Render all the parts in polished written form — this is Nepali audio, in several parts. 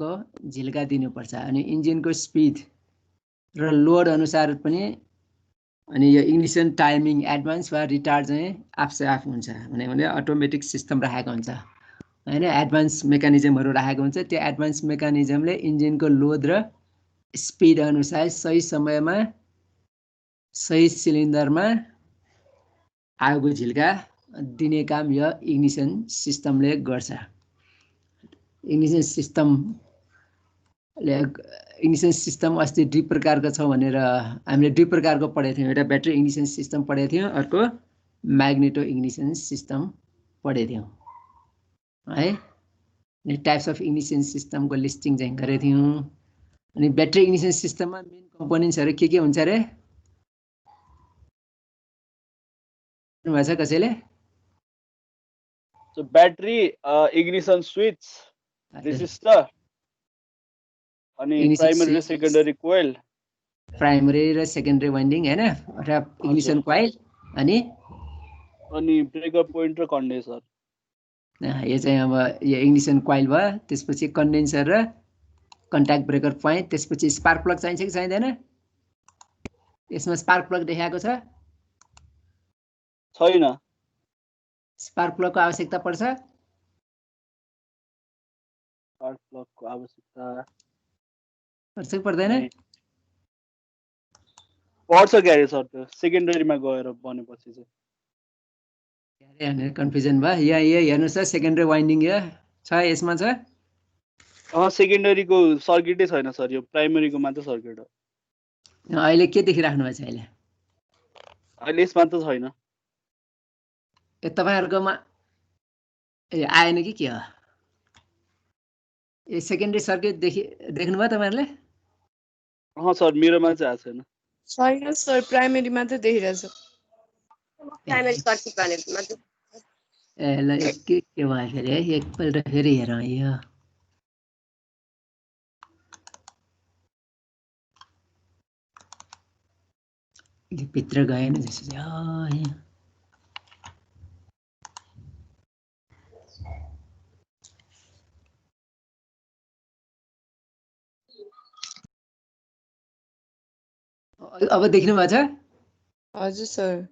को झिल्का दिनुपर्छ अनि इन्जिनको स्पिड र लोड अनुसार पनि अनि यो इग्निसन टाइमिङ एडभान्स वा रिटार्ड चाहिँ आफसे आफ हुन्छ भने अटोमेटिक सिस्टम राखेको हुन्छ हैन एडभान्स मेकानिजमहरू राखेको हुन्छ त्यो एडभान्स मेकानिजमले इन्जिनको लोड र स्पिड अनुसार सही समयमा सही सिलिन्डरमा आगोको झिल्का दिने काम यो इग्निसन सिस्टमले गर्छ इग्निसन सिस्टम अस्ति दुई प्रकारको छ भनेर हामीले दुई प्रकारको पढेको थियौँ एउटा ब्याट्री इग्निसन सिस्टम पढेको थियौँ अर्को म्याग्नेटो इग्निसन सिस्टम पढेको थियौँ है अनि टाइप्स अफ इग्निसन सिस्टमको लिस्टिङ चाहिँ गरेको थियौँ अनि ब्याट्री इग्निसन सिस्टममा मेन कम्पोनेन्ट्सहरू के हुन्छ रे भन्छ कसैले So battery, ignition switch, resistor, अनि primary र secondary coil. Primary र secondary winding हैन र ignition coil अनि breaker point र condenser. यो चाहिँ अब यो ignition coil भयो त्यसपछि condenser र contact breaker point त्यसपछि spark plug चाहिन्छ कि चाहिँदैन यसमा spark plug देखाएको छ छैन स्पार्क प्लग को आवश्यकता पर्छ स्पार्क प्लग को आवश्यकता पर्छ पर्दैन पर्छ ग्यारे सर त्यो सेकेन्डरीमा गएर बनेपछि चाहिँ ग्यारे हैन कन्फ्युजन भयो यहाँ हेर्नुस् त सेकेन्डरी वाइन्डिङ यो छ यसमा छ सेकेन्डरीको सर्किटै छैन सर यो प्राइमरीको मात्र सर्किट हो अहिले के देखिराख्नु भएको छ अहिले यसमा त छैन तपाईहरुकोमा आएन कि के हो ए सेकेन्डरी सर्किट देख्नु भयो तपाईहरुले सर मेरोमा चाहिँ आएको छैन छैन सर प्राइमरी मात्र देखिरहेछ प्राइमरी सर्किट भनेको मात्र ए ल के भयो फेरि है एकपल्ट फेरि हेरौँ यो भित्र गएन जस्तो छ अब देख्नु भएको छ हजुर सर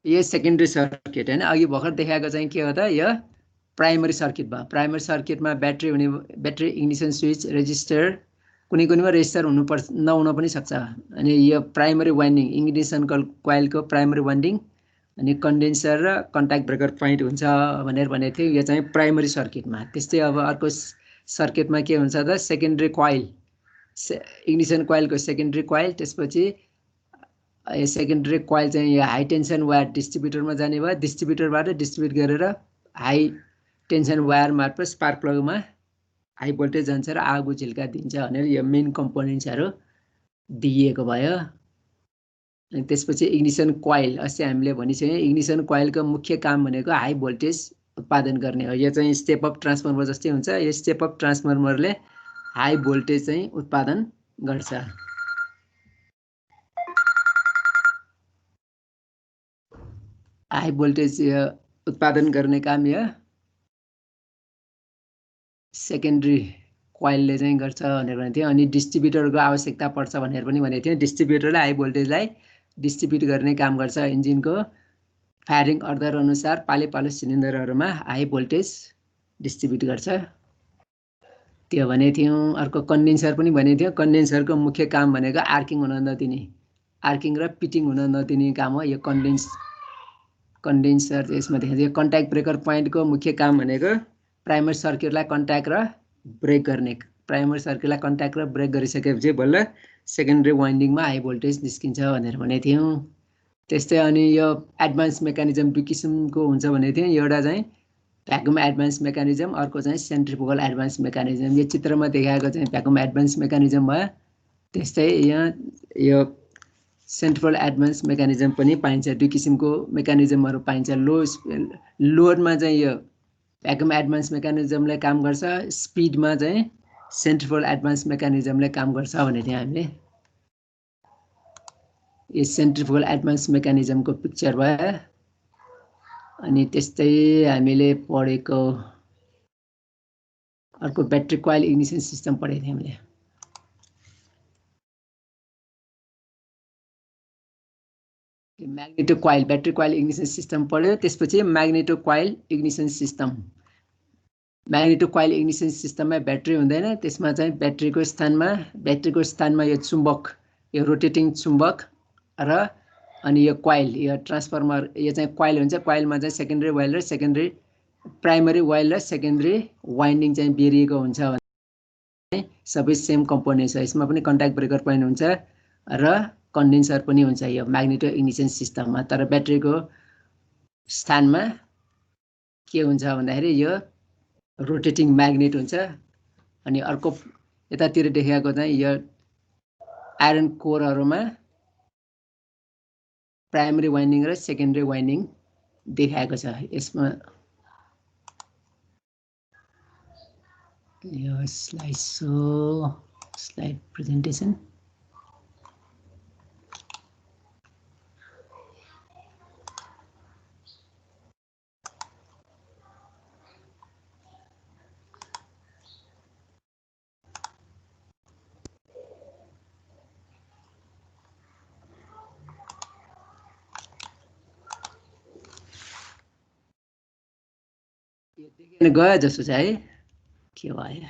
यो सेकेन्डरी सर्किट हैन अघि भर्खर देखाएको चाहिँ के हो त यो प्राइमरी सर्किट भयो प्राइमरी सर्किटमा ब्याट्री हुने ब्याट्री इग्निसन स्विच रेजिस्टर कुनैमा रेजिस्टर नहुन पनि सक्छ अनि यो प्राइमरी वाइन्डिङ इग्निसन कोइलको प्राइमरी वाइन्डिङ अनि कन्डेन्सर र कन्ट्याक्ट ब्रेकर पोइन्ट हुन्छ भनेको थियो यो चाहिँ प्राइमरी सर्किटमा त्यस्तै अब अर्को सर्किटमा के हुन्छ त सेकेन्डरी कोइल इग्निसन कोइलको सेकेन्डरी कोइल त्यसपछि सेकेन्डरी कोइल चाहिँ यो हाई टेन्सन वायर डिस्ट्रिब्युटरमा जाने भयो डिस्ट्रिब्युटरबाट डिस्ट्रिब्युट गरेर हाई टेन्सन वायर मार्फत स्पार्क प्लगमा हाई भोल्टेज जान्छ र आगो झिल्का दिन्छ भनेर यो मेन कम्पोनेन्ट्सहरू दिएको भयो अनि त्यसपछि इग्निसन कोइल अस्ति हामीले भनिसक्यौँ इग्निसन कोइलको मुख्य काम भनेको हाई भोल्टेज उत्पादन गर्ने हो यो चाहिँ स्टेप अप ट्रान्सफर्मर जस्तै हुन्छ यो स्टेप अप ट्रान्सफर्मरले हाई भोल्टेज चाहिँ उत्पादन गर्छ हाई भोल्टेज उत्पादन गर्ने काम यो सेकेन्डरी कोइलले चाहिँ गर्छ भनेर भनेको थियो अनि डिस्ट्रिब्युटरको आवश्यकता पर्छ भनेर पनि भनेको थियो डिस्ट्रिब्युटरले हाई भोल्टेजलाई डिस्ट्रिब्युट गर्ने काम गर्छ इन्जिनको फायरिङ अर्डर अनुसार पाले पालो सिलिन्डरहरुमा हाई भोल्टेज डिस्ट्रिब्युट गर्छ त्यो भनेको थियौं अर्को कन्डेन्सर पनि भनेको थियो कन्डेन्सरको मुख्य काम भनेको आर्किङ हुन नदिने आर्किङ र पिटिङ हुन नदिने काम हो यो कन्डेन्सर यसमा देखाइन्छ कन्ट्याक्ट ब्रेकर पोइन्टको मुख्य काम भनेको प्राइमरी सर्किटलाई कन्ट्याक्ट र ब्रेक गर्ने प्राइमरी सर्किटलाई कन्ट्याक्ट र ब्रेक गरिसकेपछि बल्ल सेकेन्डरी वाइन्डिङमा हाई भोल्टेज निस्किन्छ भनेर भनेको थियौं त्यस्तै अनि यो एडभान्स मेकानिजम दुई किसिमको हुन्छ भनेको थियौं एउटा चाहिँ भ्याकुम एडभान्स मेकानिजम अर्को चाहिँ सेन्ट्रिफुगल एडभान्स मेकानिजम यो चित्रमा देखाएको चाहिँ भ्याकुम एडभान्स मेकानिजम भयो त्यस्तै यहाँ यो सेन्ट्रिफुगल एडभान्स मेकानिजम पनि पाइन्छ दुई किसिमको मेकानिजमहरु पाइन्छ लोडमा चाहिँ यो भ्याकुम एडभान्स मेकानिजमले काम गर्छ स्पिडमा चाहिँ सेन्ट्रिफुगल एडभान्स मेकानिजमले काम गर्छ भनेको थियौं हामीले यो सेन्ट्रिफुगल एडभान्स मेकानिजमको पिक्चर भयो अनि त्यस्तै हामीले पढेको अर्को ब्याट्री कोइल इग्निसन सिस्टम पढेको थियौँ हामीले। म्याग्नेटो कोइल ब्याट्री कोइल इग्निसन सिस्टम पढ्यो। त्यसपछि magneto coil ignition system. Magneto coil इग्निसन सिस्टममा ब्याट्री हुँदैन, त्यसमा चाहिँ ब्याट्रीको स्थानमा यो चुम्बक, यो रोटेटिङ चुम्बक र अनि यो कोइल, यो ट्रान्सफर्मर, यो चाहिँ कोइल हुन्छ। कोइलमा चाहिँ सेकेन्डरी वाइल र प्राइमरी वाइल र सेकेन्डरी वाइन्डिङ चाहिँ बेरिएको हुन्छ भने सबै सेम कम्पोनेन्ट छ। यसमा पनि कन्ट्याक्ट ब्रेकर पोइन्ट हुन्छ र कन्डेन्सर पनि हुन्छ यो म्याग्नेटो इग्निसन सिस्टममा। तर ब्याट्रीको स्थानमा के हुन्छ भन्दाखेरि यो रोटेटिङ म्याग्नेट हुन्छ। अनि अर्को यतातिर देखाएको चाहिँ यो आइरन कोरहरूमा प्राइमरी वाइन्डिङ र सेकेन्डरी वाइन्डिङ देखाएको छ। यसमा यो स्लाइड प्रेजेन्टेसन गयो जस्तो छ है। के भयो आएन।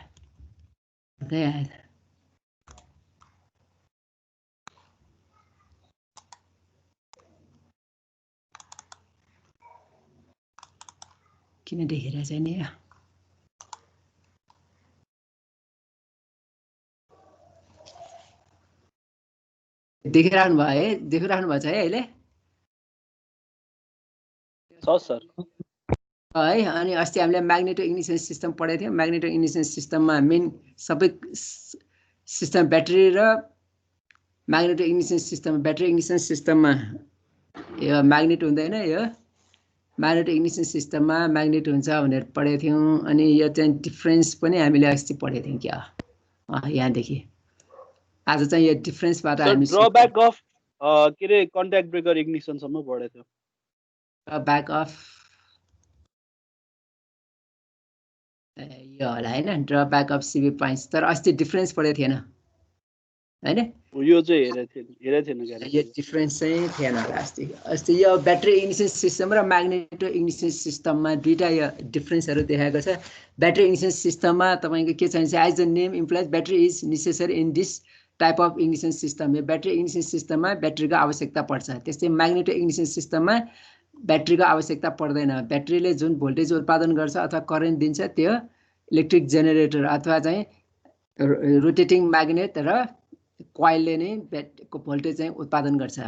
किन देखिरहेछ नि यो? देखिरहनु भयो है? देखिरहनु भएको छ है अहिले? सर है। अनि अस्ति हामीले म्याग्नेटो इग्निसन सिस्टम पढेको थियौँ। म्याग्नेटो इग्निसन सिस्टममा मेन सबै सिस्टम ब्याट्री र म्याग्नेटो इग्निसन सिस्टम, ब्याट्री इग्निसन सिस्टममा यो म्याग्नेट हुँदैन। यो म्याग्नेटो इग्निसन सिस्टममा म्याग्नेट हुन्छ भनेर पढेको थियौँ। अनि यो चाहिँ डिफ्रेन्स पनि हामीले अस्ति पढेको थियौँ क्या यहाँदेखि। आज चाहिँ यो डिफ्रेन्सबाट हामी ड्रब्याक अफ के रे कन्ट्याक्ट ब्रेकर इग्निसनसम्म पढेको थियौँ। ड्रब्याक अफ यो होला होइन, ड्रब्याक अफ सिभी पोइन्ट्स। तर अस्ति डिफ्रेन्स पढेको थिएन होइन? यो चाहिँ हेरेको थिएन। यो डिफ्रेन्स चाहिँ थिएन अस्ति। यो ब्याट्री इग्निसन सिस्टम र म्याग्नेटो इग्निसन सिस्टममा दुईवटा यो डिफ्रेन्सहरू देखाएको छ। ब्याट्री इग्निसन सिस्टममा तपाईँको के चाहिन्छ? As the name implies battery is necessary in this type of ignition system. यो ब्याट्री इग्निसन सिस्टममा ब्याट्रीको आवश्यकता पर्छ। त्यस्तै म्याग्नेटो इग्निसन सिस्टममा ब्याट्रीको आवश्यकता पर्दैन। ब्याट्रीले जुन भोल्टेज उत्पादन गर्छ अथवा करेन्ट दिन्छ त्यो इलेक्ट्रिक जेनेरेटर अथवा चाहिँ रोटेटिङ म्याग्नेट र कोइलले नै को भोल्टेज चाहिँ उत्पादन गर्छ।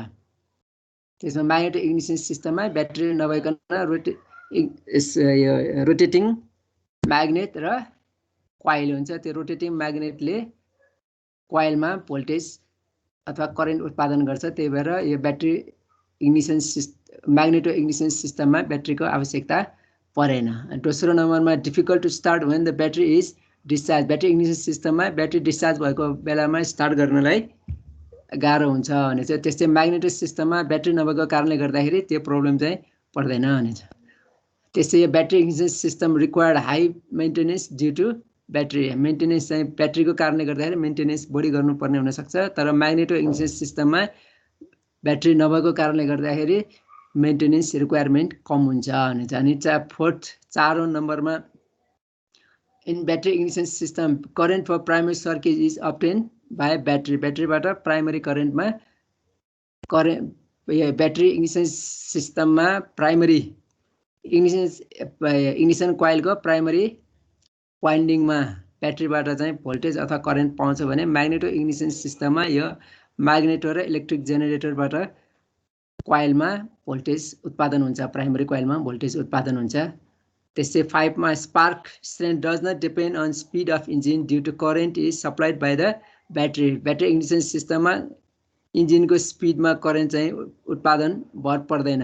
त्यसमा म्याग्नेटो इग्निसन सिस्टममा ब्याट्री नभइकन रोटेटिङ म्याग्नेट र कोइल हुन्छ। त्यो रोटेटिङ म्याग्नेटले कोइलमा भोल्टेज अथवा करेन्ट उत्पादन गर्छ। त्यही भएर यो ब्याट्री इग्निसन म्याग्नेटो इग्निसन सिस्टममा ब्याट्रीको आवश्यकता परेन। दोस्रो नम्बरमा difficult to start when the battery is discharge. Battery ignition सिस्टममा ब्याट्री डिस्चार्ज भएको बेलामा स्टार्ट गर्नलाई गाह्रो हुन्छ भने चाहिँ। त्यस्तै म्याग्नेटो सिस्टममा ब्याट्री नभएको कारणले गर्दाखेरि त्यो प्रब्लम चाहिँ पर्दैन भनेछ। त्यस्तै यो battery ignition system required high maintenance due to battery. Maintenance चाहिँ ब्याट्रीको कारणले गर्दाखेरि मेन्टेनेन्स बढी गर्नुपर्ने हुनसक्छ। तर म्याग्नेटो इग्निसन सिस्टममा ब्याट्री नभएको कारणले गर्दाखेरि मेन्टेनेन्स रिक्वायरमेन्ट कम हुन्छ भनेछ। अनि 4औं नम्बरमा in battery ignition system current for primary circuit is obtain by battery. ब्याट्रीबाट प्राइमरी करेन्टमा ब्याट्री इग्निसन सिस्टममा प्राइमरी इग्निसन कोइलको प्राइमरी वाइन्डिङमा ब्याट्रीबाट चाहिँ भोल्टेज अथवा करेन्ट पाउँछ भने म्याग्नेटो इग्निसन सिस्टममा यो म्याग्नेटो र इलेक्ट्रिक जेनेरेटरबाट कोइलमा भोल्टेज उत्पादन हुन्छ। प्राइमरी कोइलमा भोल्टेज उत्पादन हुन्छ। त्यस्तै 5 मा spark strength does not depend on speed of engine due to current is supplied by the battery. Battery ignition सिस्टममा इन्जिनको स्पिडमा करेन्ट चाहिँ उत्पादन भर पर्दैन।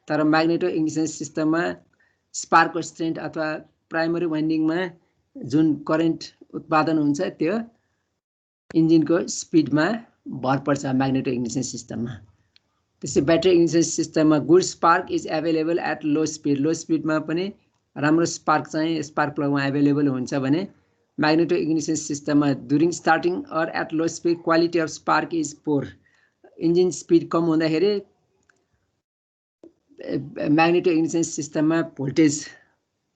तर म्याग्नेटो इग्निसन सिस्टममा स्पार्कको स्ट्रेन्थ अथवा प्राइमरी वाइन्डिङमा जुन करेन्ट उत्पादन हुन्छ त्यो इन्जिनको स्पिडमा भर पर्छ म्याग्नेटो इग्निसन सिस्टममा। त्यसै ब्याट्री इग्निसन सिस्टममा good spark is available at low speed. Low स्पिडमा पनि राम्रो स्पार्क चाहिँ स्पार्क प्लगमा एभाइलेबल हुन्छ भने म्याग्नेटो इग्निसन सिस्टममा during starting or at low speed quality of spark is poor. Engine speed कम हुँदाखेरि म्याग्नेटो इग्निसन सिस्टममा भोल्टेज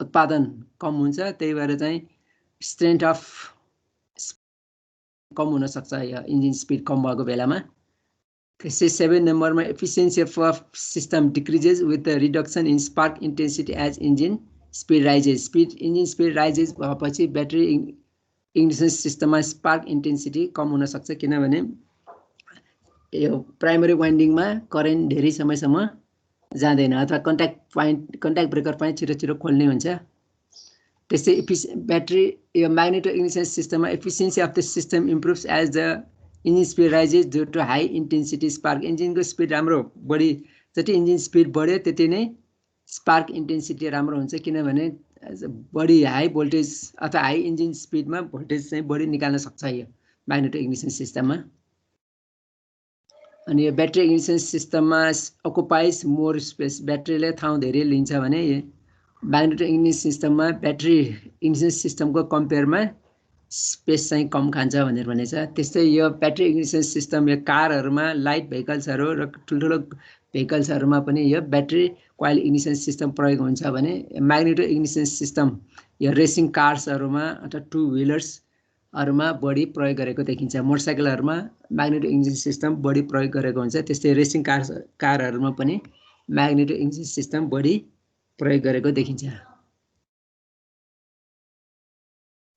उत्पादन कम हुन्छ, त्यही भएर चाहिँ स्ट्रेन्थ अफ कम हुन सक्छ यो इन्जिन स्पिड कम भएको बेलामा। त्यसै 7 नम्बरमा efficiency of system decreases with the reduction in spark intensity as engine speed rises. Engine speed rises भएपछि ब्याट्री इग्निसन सिस्टममा स्पार्क इन्टेन्सिटी कम हुन सक्छ, किनभने यो प्राइमरी वाइन्डिङमा करेन्ट धेरै समयसम्म जाँदैन अथवा कन्ट्याक्ट ब्रेकर पोइन्ट छिटो छिटो खोल्ने हुन्छ। त्यसै ब्याट्री यो म्याग्नेटो इग्निसन सिस्टममा efficiency of the system improves as the engine speed rises due to high intensity spark. इन्जिनको स्पिड राम्रो बढी, जति इन्जिन स्पिड बढ्यो त्यति नै स्पार्क इन्टेन्सिटी राम्रो हुन्छ, किनभने बढी हाई भोल्टेज अथवा हाई इन्जिन स्पिडमा भोल्टेज चाहिँ बढी निकाल्न सक्छ यो म्याग्नेटो इग्निसन सिस्टममा। अनि यो ब्याट्री इग्निसन सिस्टममा अकुपाइज मोर स्पेस, ब्याट्रीले ठाउँ धेरै लिन्छ भने म्याग्नेटो इग्निसन सिस्टममा ब्याट्री इग्निसन सिस्टमको कम्पेयरमा स्पेस चाहिँ कम खान्छ भनेर भनेछ। त्यस्तै यो ब्याट्री इग्निसन सिस्टम यो कारहरूमा, लाइट भेहिकल्सहरू र ठुल्ठुलो भेहिकल्सहरूमा पनि यो ब्याट्री कोइल इग्निसन सिस्टम प्रयोग हुन्छ भने म्याग्नेटो इग्निसन सिस्टम यो रेसिङ कार्सहरूमा अथवा टु व्हिलर्सहरूमा बढी प्रयोग गरेको देखिन्छ। मोटरसाइकलहरूमा म्याग्नेटो इग्निसन सिस्टम बढी प्रयोग गरेको हुन्छ, त्यस्तै रेसिङ कारहरूमा पनि म्याग्नेटो इग्निसन सिस्टम बढी प्रयोग गरेको देखिन्छ।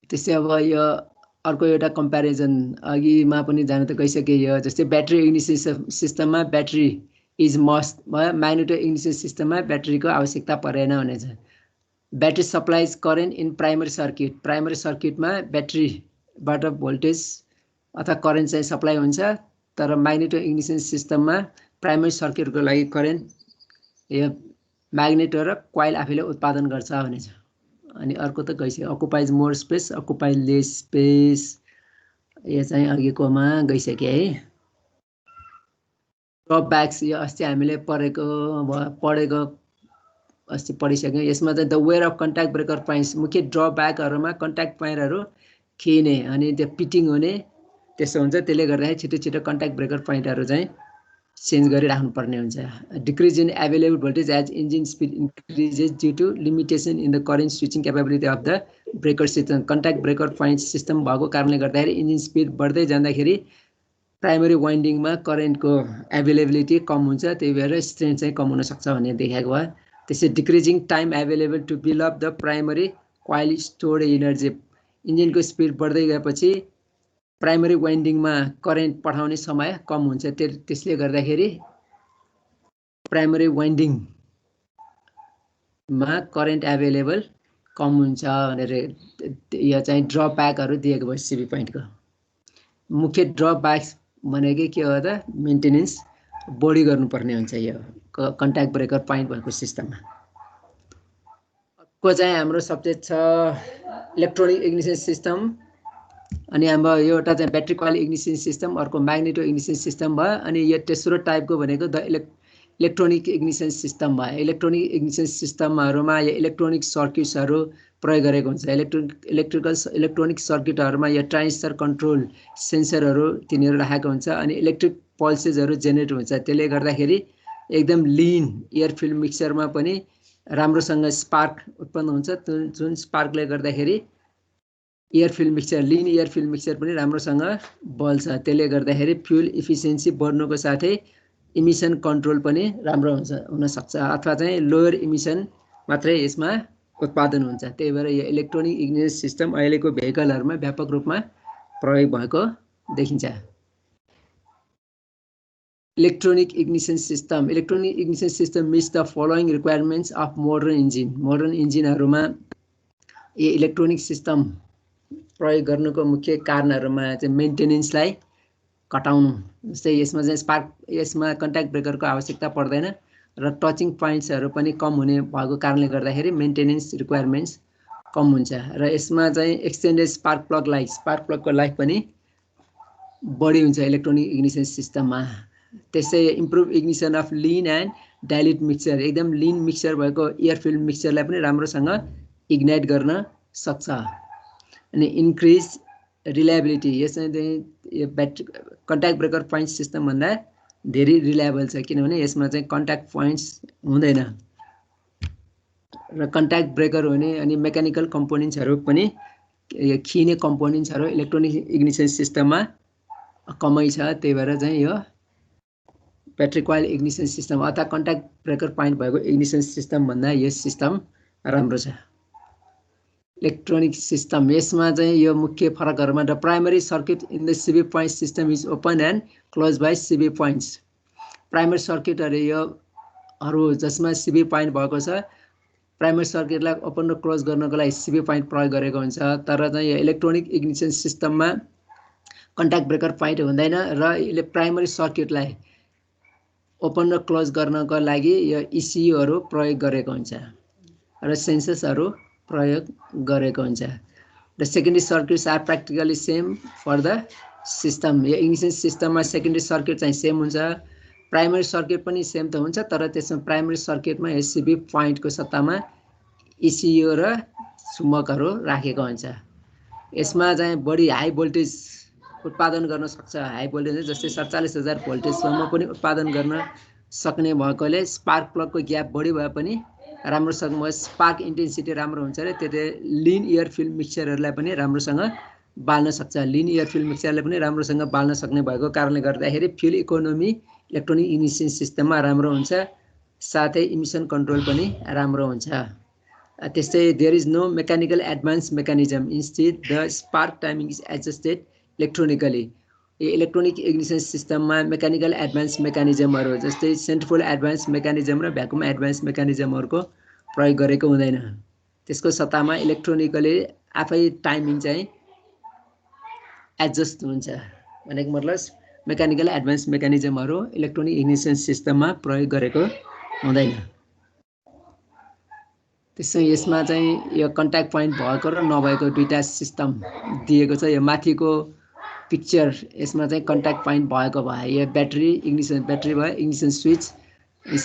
त्यसै अब यो अर्को एउटा कम्पेरिजन अघिमा पनि जान त गइसक्यो, यो जस्तै ब्याट्री इग्निसन सिस्टममा ब्याट्री इज मस्ट भयो, म्याग्नेटो इग्निसन सिस्टममा ब्याट्रीको आवश्यकता परेन भनेछ। Battery supplies current in primary circuit, primary सर्किटमा ब्याट्रीबाट भोल्टेज अथवा करेन्ट चाहिँ सप्लाई हुन्छ, तर म्याग्नेटो इग्निसन सिस्टममा प्राइमरी सर्किटको लागि करेन्ट यो म्याग्नेटो र कोइल आफैले उत्पादन गर्छ भनेछ। अनि अर्को त गइसक्यो occupies more space, occupies lace space, यो चाहिँ अघिकोमा गइसक्यो है। ड्रपब्याक्स यो अस्ति हामीले अस्ति पढिसक्यौँ। यसमा चाहिँ the wear of contact breaker points, मुख्य ड्रब्याकहरूमा कन्ट्याक्ट पोइन्टहरू खिने अनि त्यो पिटिङ हुने त्यसो हुन्छ, त्यसले गर्दाखेरि छिटो छिटो कन्ट्याक्ट ब्रेकर पोइन्टहरू चाहिँ चेन्ज गरिराख्नु पर्ने हुन्छ। Decrease in available voltage as engine speed increases due to limitation in the current switching capability of the breaker system. Contact breaker point system भएको कारणले गर्दाखेरि इन्जिन स्पिड बढ्दै जाँदाखेरि प्राइमरी वाइन्डिङमा करेन्टको एभाइलेबिलिटी कम हुन्छ, त्यही भएर स्ट्रेन्थ चाहिँ कम हुनसक्छ भन्ने देखाएको भयो। त्यसै decreasing time available to build up the primary coil stored energy, इन्जिनको स्पिड बढ्दै गएपछि प्राइमरी वाइन्डिङमा करेन्ट पठाउने समय कम हुन्छ, त्यसले गर्दाखेरि प्राइमरी वाइन्डिङमा करेन्ट एभाइलेबल कम हुन्छ भनेर यो चाहिँ ड्रब्याकहरू दिएको भयो सिबी पोइन्टको। मुख्य ड्रब्याक्स भनेको के हो त, मेन्टेनेन्स बढी गर्नुपर्ने हुन्छ यो कन्ट्याक्ट ब्रेकर पोइन्ट भएको सिस्टममा। अर्को चाहिँ हाम्रो सब्जेक्ट छ इलेक्ट्रोनिक इग्निसन सिस्टम, अनि हाम्रो एउटा चाहिँ ब्याट्री कोइल इग्निसन सिस्टम, अर्को म्याग्नेटो इग्निसन सिस्टम भयो। अनि यो तेस्रो टाइपको भनेको द इलेक्ट्रोनिक इग्निसन सिस्टम भयो। इलेक्ट्रोनिक इग्निसन सिस्टमहरूमा यो इलेक्ट्रोनिक सर्किट्सहरू प्रयोग गरेको हुन्छ। इलेक्ट्रोनिक सर्किटहरूमा यो ट्रान्जिस्टर कन्ट्रोल सेन्सरहरू तिनीहरू राखेको हुन्छ, अनि इलेक्ट्रिक पल्सेसहरू जेनेरेट हुन्छ। त्यसले गर्दाखेरि एकदम लिन एयर फिल्ड मिक्सरमा पनि राम्रोसँग स्पार्क उत्पन्न हुन्छ, जुन स्पार्कले गर्दाखेरि एयर फिल्ड मिक्सर, लिन एयर फिल्ड मिक्सर पनि राम्रोसँग बल्छ। त्यसले गर्दाखेरि फ्युल इफिसियन्सी बढ्नुको साथै इमिसन कन्ट्रोल पनि राम्रो हुनसक्छ, अथवा चाहिँ लोयर इमिसन मात्रै यसमा उत्पादन हुन्छ। त्यही भएर यो इलेक्ट्रोनिक इग्निसन सिस्टम अहिलेको भेहिकलहरूमा व्यापक रूपमा प्रयोग भएको देखिन्छ। Electronic ignition system meets the following requirements of modern engine. Modern इन्जिनहरूमा यो इलेक्ट्रोनिक सिस्टम प्रयोग गर्नुको मुख्य कारणहरूमा चाहिँ मेन्टेनेन्सलाई घटाउनु, जस्तै यसमा चाहिँ यसमा कन्ट्याक्ट ब्रेकरको आवश्यकता पर्दैन र टचिङ पोइन्ट्सहरू पनि कम हुने भएको कारणले गर्दाखेरि मेन्टेनेन्स रिक्वायरमेन्ट्स कम हुन्छ। र यसमा चाहिँ एक्सटेन्डेड स्पार्क प्लगको लाइफ पनि बढी हुन्छ इलेक्ट्रोनिक इग्निसन सिस्टममा। त्यसै इम्प्रुभ इग्निसन अफ लिन एन्ड डाइल्युट मिक्सर, एकदम लिन मिक्सर भएको एयर फिल्ड मिक्सरलाई पनि राम्रोसँग इग्नाइट गर्न सक्छ। अनि इन्क्रिज रिलायबिलिटी, यसमा चाहिँ यो battery contact breaker point system भन्दा धेरै रिलायबल छ, किनभने यसमा चाहिँ कन्ट्याक्ट पोइन्ट्स हुँदैन र कन्ट्याक्ट ब्रेकर हुने अनि मेकानिकल कम्पोनेन्ट्सहरू पनि खिने कम्पोनेन्ट्सहरू इलेक्ट्रोनिक इग्निसन सिस्टममा कमै छ। त्यही भएर चाहिँ यो ब्याट्री कोइल इग्निसन सिस्टम अथवा कन्ट्याक्ट ब्रेकर पोइन्ट भएको इग्निसन सिस्टम भन्दा यो सिस्टम राम्रो छ। इलेक्ट्रोनिक सिस्टम, यसमा चाहिँ यो मुख्य फरकहरुमा the primary circuit in the CB point system is open and close by CB points. Primary सर्किटहरु यो जसमा सिबी पोइन्ट भएको छ, प्राइमरी सर्किटलाई ओपन र क्लोज गर्नको लागि सिबी पोइन्ट प्रयोग गरेको हुन्छ। तर चाहिँ यो इलेक्ट्रोनिक इग्निसन सिस्टममा कन्ट्याक्ट ब्रेकर पोइन्ट हुँदैन र यसले प्राइमरी सर्किटलाई ओपन र क्लोज गर्नको लागि यो इसियुहरु प्रयोग गरेको हुन्छ र सेन्सर्सहरु प्रयोग गरेको हुन्छ। The secondary circuits are practically same for the system. यो इग्निसन सिस्टममा सेकेन्डरी सर्किट चाहिँ सेम हुन्छ, प्राइमरी सर्किट पनि सेम त हुन्छ, तर त्यसमा प्राइमरी सर्किटमा एससिबी पोइन्टको सट्टामा इसियु र चुम्बकहरु राखेको हुन्छ। यसमा चाहिँ बढी हाई भोल्टेज उत्पादन गर्न सक्छ। हाई भोल्टेज जस्तै 47,000 भोल्टेजसम्म पनि उत्पादन गर्न सक्ने भएकोले स्पार्क प्लगको ग्याप बढी भए पनि राम्रोसँग स्पार्क इन्टेन्सिटी राम्रो हुन्छ र त्यसले लिन एयर फिल्म मिक्सचरहरूलाई पनि राम्रोसँग बाल्न सक्छ। लिन एयर फिल्म मिक्सचरले पनि राम्रोसँग बाल्न सक्ने भएको कारणले गर्दाखेरि फ्युल इकोनोमी इलेक्ट्रोनिक इग्निसन सिस्टममा राम्रो हुन्छ, साथै इमिसन कन्ट्रोल पनि राम्रो हुन्छ। त्यस्तै there is no mechanical advance mechanism, instead the spark timing is adjusted electronically. यो इलेक्ट्रोनिक इग्निसन सिस्टममा मेकानिकल एडभान्स मेकानिजमहरु जस्तै सेन्ट्रिफुगल एडभान्स मेकानिजम र भ्याकुम एडभान्स मेकानिजमहरुको प्रयोग गरेको हुँदैन। त्यसको सट्टामा इलेक्ट्रोनिकली आफै टाइमिङ चाहिँ एडजस्ट हुन्छ। भनेको मतलब मेकानिकल एडभान्स मेकानिजमहरु इलेक्ट्रोनिक इग्निसन सिस्टममा प्रयोग गरेको हुँदैन। त्यसै यसमा चाहिँ यो कन्ट्याक्ट पोइन्ट भएको र नभएको दुईटा सिस्टम दिएको छ। यो माथिको पिक्चर, यसमा चाहिँ कन्ट्याक्ट पोइन्ट भएको भए यो ब्याट्री इग्निसन, ब्याट्री भयो इग्निसन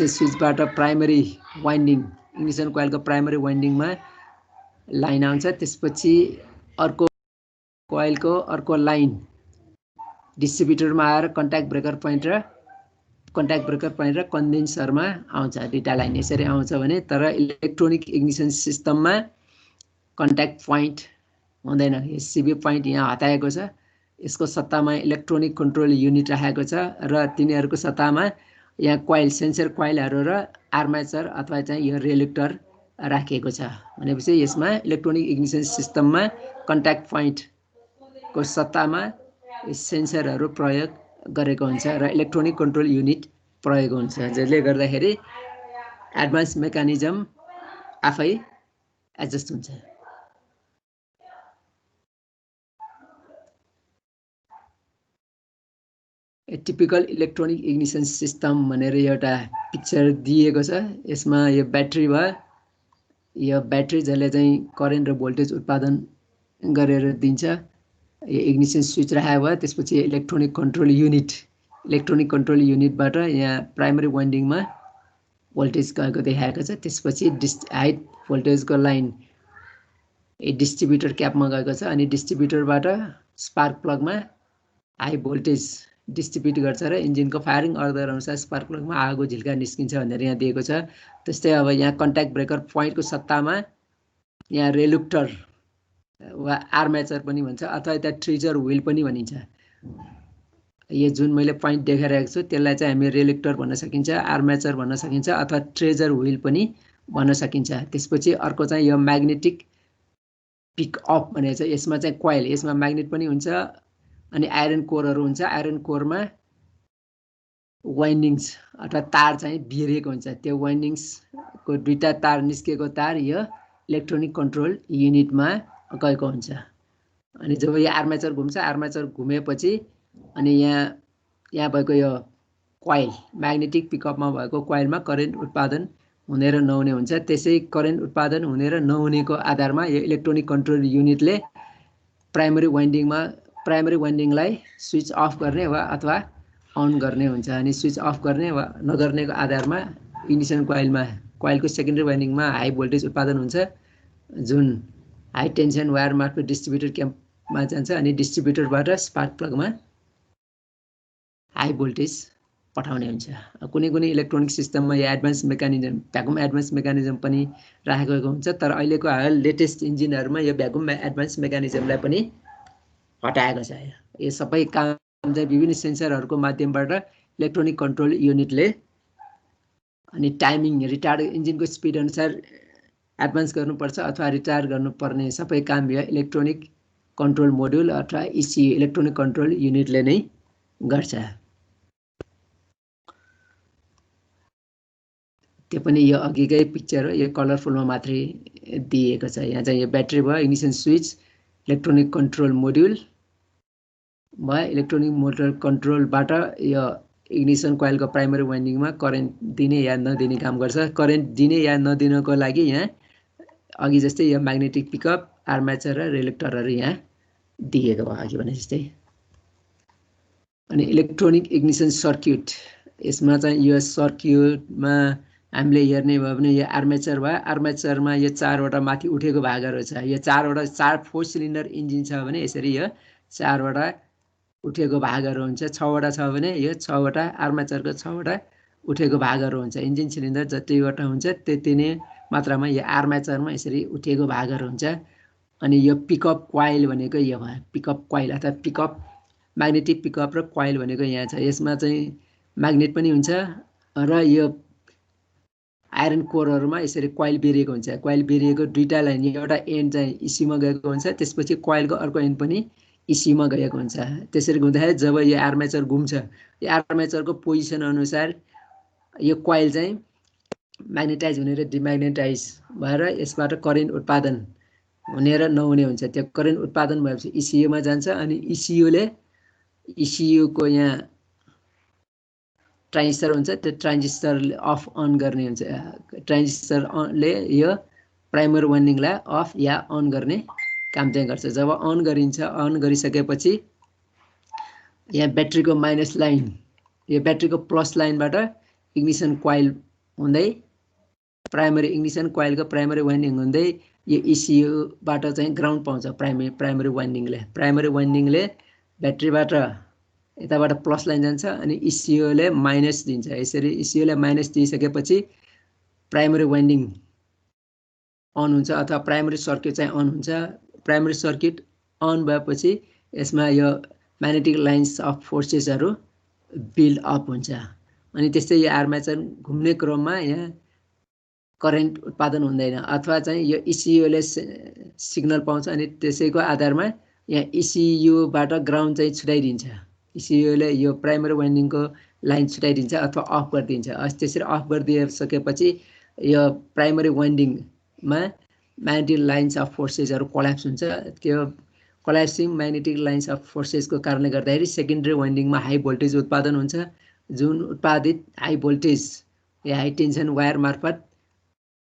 स्विचबाट प्राइमरी वाइन्डिङ, इग्निसन कोइलको प्राइमरी वाइन्डिङमा लाइन आउँछ, त्यसपछि अर्को कोइलको अर्को लाइन डिस्ट्रिब्युटरमा आएर कन्ट्याक्ट ब्रेकर पोइन्ट र कन्डेन्सरमा आउँछ। दुईटा लाइन यसरी आउँछ भने, तर इलेक्ट्रोनिक इग्निसन सिस्टममा कन्ट्याक्ट पोइन्ट हुँदैन। यो सिबी पोइन्ट यहाँ हटाएको छ, यसको सट्टामा इलेक्ट्रोनिक कन्ट्रोल युनिट राखेको छ र तिनीहरूको सट्टामा यहाँ कोइल, सेन्सर कोइलहरू र आर्मेचर अथवा चाहिँ यो रेलुक्टर राखिएको छ। भनेपछि यसमा इलेक्ट्रोनिक इग्निसन सिस्टममा कन्ट्याक्ट पोइन्टको सट्टामा सेन्सरहरू प्रयोग गरेको हुन्छ र इलेक्ट्रोनिक कन्ट्रोल युनिट प्रयोग हुन्छ, जसले गर्दाखेरि एडभान्स मेकानिजम आफै एडजस्ट हुन्छ। टिपिकल इलेक्ट्रोनिक इग्निसन सिस्टम भनेर एउटा पिक्चर दिएको छ। यसमा यो ब्याट्री भयो, यो ब्याट्री जसले चाहिँ करेन्ट र भोल्टेज उत्पादन गरेर दिन्छ। यो इग्निसन स्विच राखेको भयो, त्यसपछि इलेक्ट्रोनिक कन्ट्रोल युनिटबाट यहाँ प्राइमरी वाइन्डिङमा भोल्टेज गएको देखाएको छ। त्यसपछि हाई भोल्टेजको लाइन डिस्ट्रिब्युटर क्यापमा गएको छ अनि डिस्ट्रिब्युटरबाट स्पार्क प्लगमा हाई भोल्टेज डिस्ट्रिब्युट गर्छ र इन्जिनको फायरिङ अर्डर अनुसार स्पार्क प्लगमा आगो झिल्का निस्किन्छ भनेर यहाँ दिएको छ। त्यस्तै अब यहाँ कन्ट्याक्ट ब्रेकर पोइन्टको सट्टामा यहाँ रेलुक्टर वा आर्मेचर पनि भन्छ अथवा यता ट्रिजर व्हील पनि भनिन्छ। यो जुन मैले पोइन्ट देखाइरहेको छु त्यसलाई चाहिँ हामी रेलुक्टर भन्न सकिन्छ, आर्मेचर भन्न सकिन्छ अथवा ट्रेजर व्हील पनि भन्न सकिन्छ। त्यसपछि अर्को चाहिँ यो म्याग्नेटिक पिकअप भनेको छ। यसमा चाहिँ कोइल, यसमा म्याग्नेट पनि हुन्छ अनि आइरन कोरहरू हुन्छ। आइरन कोरमा वाइन्डिङ्स अथवा तार चाहिँ बिरेको हुन्छ। त्यो वाइन्डिङ्सको दुईटा तार निस्केको तार यो इलेक्ट्रोनिक कन्ट्रोल युनिटमा गएको हुन्छ। अनि जब यो आर्मेचर घुम्छ, आर्मेचर घुमेपछि अनि यहाँ भएको यो कोइल, म्याग्नेटिक पिकअपमा भएको कोइलमा करेन्ट उत्पादन हुने र नहुने हुन्छ। त्यसै करेन्ट उत्पादन हुने र नहुनेको आधारमा यो इलेक्ट्रोनिक कन्ट्रोल युनिटले प्राइमरी वाइन्डिङलाई स्विच अफ गर्ने वा अथवा अन गर्ने हुन्छ। अनि स्विच अफ गर्ने वा नगर्नेको आधारमा इग्निसन कोइलको सेकेन्डरी वाइन्डिङमा हाई भोल्टेज उत्पादन हुन्छ, जुन हाई टेन्सन वायर मार्फत डिस्ट्रिब्युटर क्याम्पमा जान्छ अनि डिस्ट्रिब्युटरबाट स्पार्क प्लगमा हाई भोल्टेज पठाउने हुन्छ। कुनै कुनै इलेक्ट्रोनिक सिस्टममा यो advance mechanism vacuum advance mechanism पनि राखेको हुन्छ, तर अहिलेको हाल लेटेस्ट इन्जिनहरुमा यो भ्याकुम एडभान्स मेकानिजमलाई पनि हटाएको छ। यो सबै काम चाहिँ विभिन्न सेन्सरहरुको माध्यमबाट इलेक्ट्रोनिक कन्ट्रोल युनिटले अनि टाइमिङ रिटार्ड इन्जिनको स्पिड अनुसार एडभान्स गर्नुपर्छ अथवा रिटायर गर्नुपर्ने सबै काम यो इलेक्ट्रोनिक कन्ट्रोल मोड्युल अथवा इसियु इलेक्ट्रोनिक कन्ट्रोल युनिटले नै गर्छ। त्यो पनि यो अघिकै पिक्चर हो, यो कलरफुलमा मात्रै दिएको छ। यहाँ चाहिँ यो ब्याट्री भयो, इग्निसन स्विच, इलेक्ट्रोनिक कन्ट्रोल मोड्युल भयो, इलेक्ट्रोनिक मोटर कन्ट्रोलबाट यो इग्निसन कोइलको प्राइमरी वाइन्डिङमा करेन्ट दिने या नदिने काम गर्छ। करेन्ट दिने या नदिनको लागि यहाँ अघि जस्तै यो म्याग्नेटिक पिकअप, आर्मेचर र रिलेक्टरहरू यहाँ दिएको भयो अघि भने जस्तै। अनि इलेक्ट्रोनिक इग्निसन सर्किट, यसमा चाहिँ यो सर्किटमा हामीले हेर्ने भयो भने यो आर्मेचर भयो, आर्मेचरमा यो 4 वटा माथि उठेको भागहरू छ। यो 4 वटा 4 सिलिन्डर इन्जिन छ भने यसरी यो 4 वटा उठेको भागहरू हुन्छ। 6 वटा छ भने यो 6 वटा आर्मेचरको 6 वटा उठेको भागहरू हुन्छ। इन्जिन सिलिन्डर जतिवटा हुन्छ त्यति नै मात्रामा यो आर्मेचरमा यसरी उठेको भागहरू हुन्छ। अनि यो पिकअप कोइल भनेको यो भयो, पिकअप कोइल अथवा पिकअप म्याग्नेटिक पिकअप र कोइल भनेको यहाँ छ। यसमा चाहिँ म्याग्नेट पनि हुन्छ र यो आइरन कोरहरुमा यसरी कोइल बेरिएको हुन्छ। कोइल बेरिएको दुईटा लाइन, एउटा एन्ड चाहिँ इसीमा गएको हुन्छ, त्यसपछि कोइलको अर्को एन्ड पनि इसीमा गएको हुन्छ। त्यसरी हुँदाखेरि जब यो आर्मेचर घुम्छ, यो आर्मेचरको पोजिसन अनुसार यो कोइल चाहिँ म्याग्नेटाइज हुने र डिम्याग्नेटाइज भएर यसबाट करेन्ट उत्पादन हुने र नहुने हुन्छ। त्यो करेन्ट उत्पादन भएपछि इसियुमा जान्छ अनि इसियुको यहाँ ट्रान्जिस्टर हुन्छ, त्यो ट्रान्जिस्टरले अफ अन गर्ने हुन्छ। ट्रान्जिस्टरले यो प्राइमरी वाइन्डिङलाई अफ या अन गर्ने काम चाहिँ गर्छ। जब अन गरिन्छ, अन गरिसकेपछि यहाँ ब्याट्रीको माइनस लाइन, यो ब्याट्रीको प्लस लाइनबाट इग्निसन कोइल हुँदै प्राइमरी इग्निसन कोइलको प्राइमरी वाइन्डिङ हुँदै यो इसियुबाट चाहिँ ग्राउन्ड पाउँछ। प्राइमरी वाइन्डिङले ब्याट्रीबाट यताबाट प्लस लाइन जान्छ अनि इसियुले माइनस दिन्छ। यसरी इसियुले माइनस दिइसकेपछि प्राइमरी वाइन्डिङ अन हुन्छ अथवा प्राइमरी सर्किट चाहिँ अन हुन्छ। प्राइमरी सर्किट अन भएपछि यसमा यो म्याग्नेटिक लाइन्स अफ फोर्सेसहरू बिल्ड अप हुन्छ। अनि त्यस्तै यो आर्मेचर घुम्ने क्रममा यहाँ करेन्ट उत्पादन हुँदैन अथवा चाहिँ यो इसियुले सिग्नल पाउँछ अनि त्यसैको आधारमा यहाँ इसियुबाट ग्राउन्ड चाहिँ छुटाइदिन्छ। इसियुले यो प्राइमरी वाइन्डिङको लाइन छुटाइदिन्छ अथवा अफ गरिदिन्छ। त्यसरी अफ गरिदिइसकेपछि यो प्राइमरी वाइन्डिङमा म्याग्नेटिक लाइन्स अफ फोर्सेसहरू कोल्याप्स हुन्छ। त्यो कोल्याप्सिङ म्याग्नेटिक लाइन्स अफ फोर्सेसको कारणले गर्दाखेरि सेकेन्डरी वाइन्डिङमा हाई भोल्टेज उत्पादन हुन्छ, जुन उत्पादित हाई भोल्टेज या हाई टेन्सन वायर मार्फत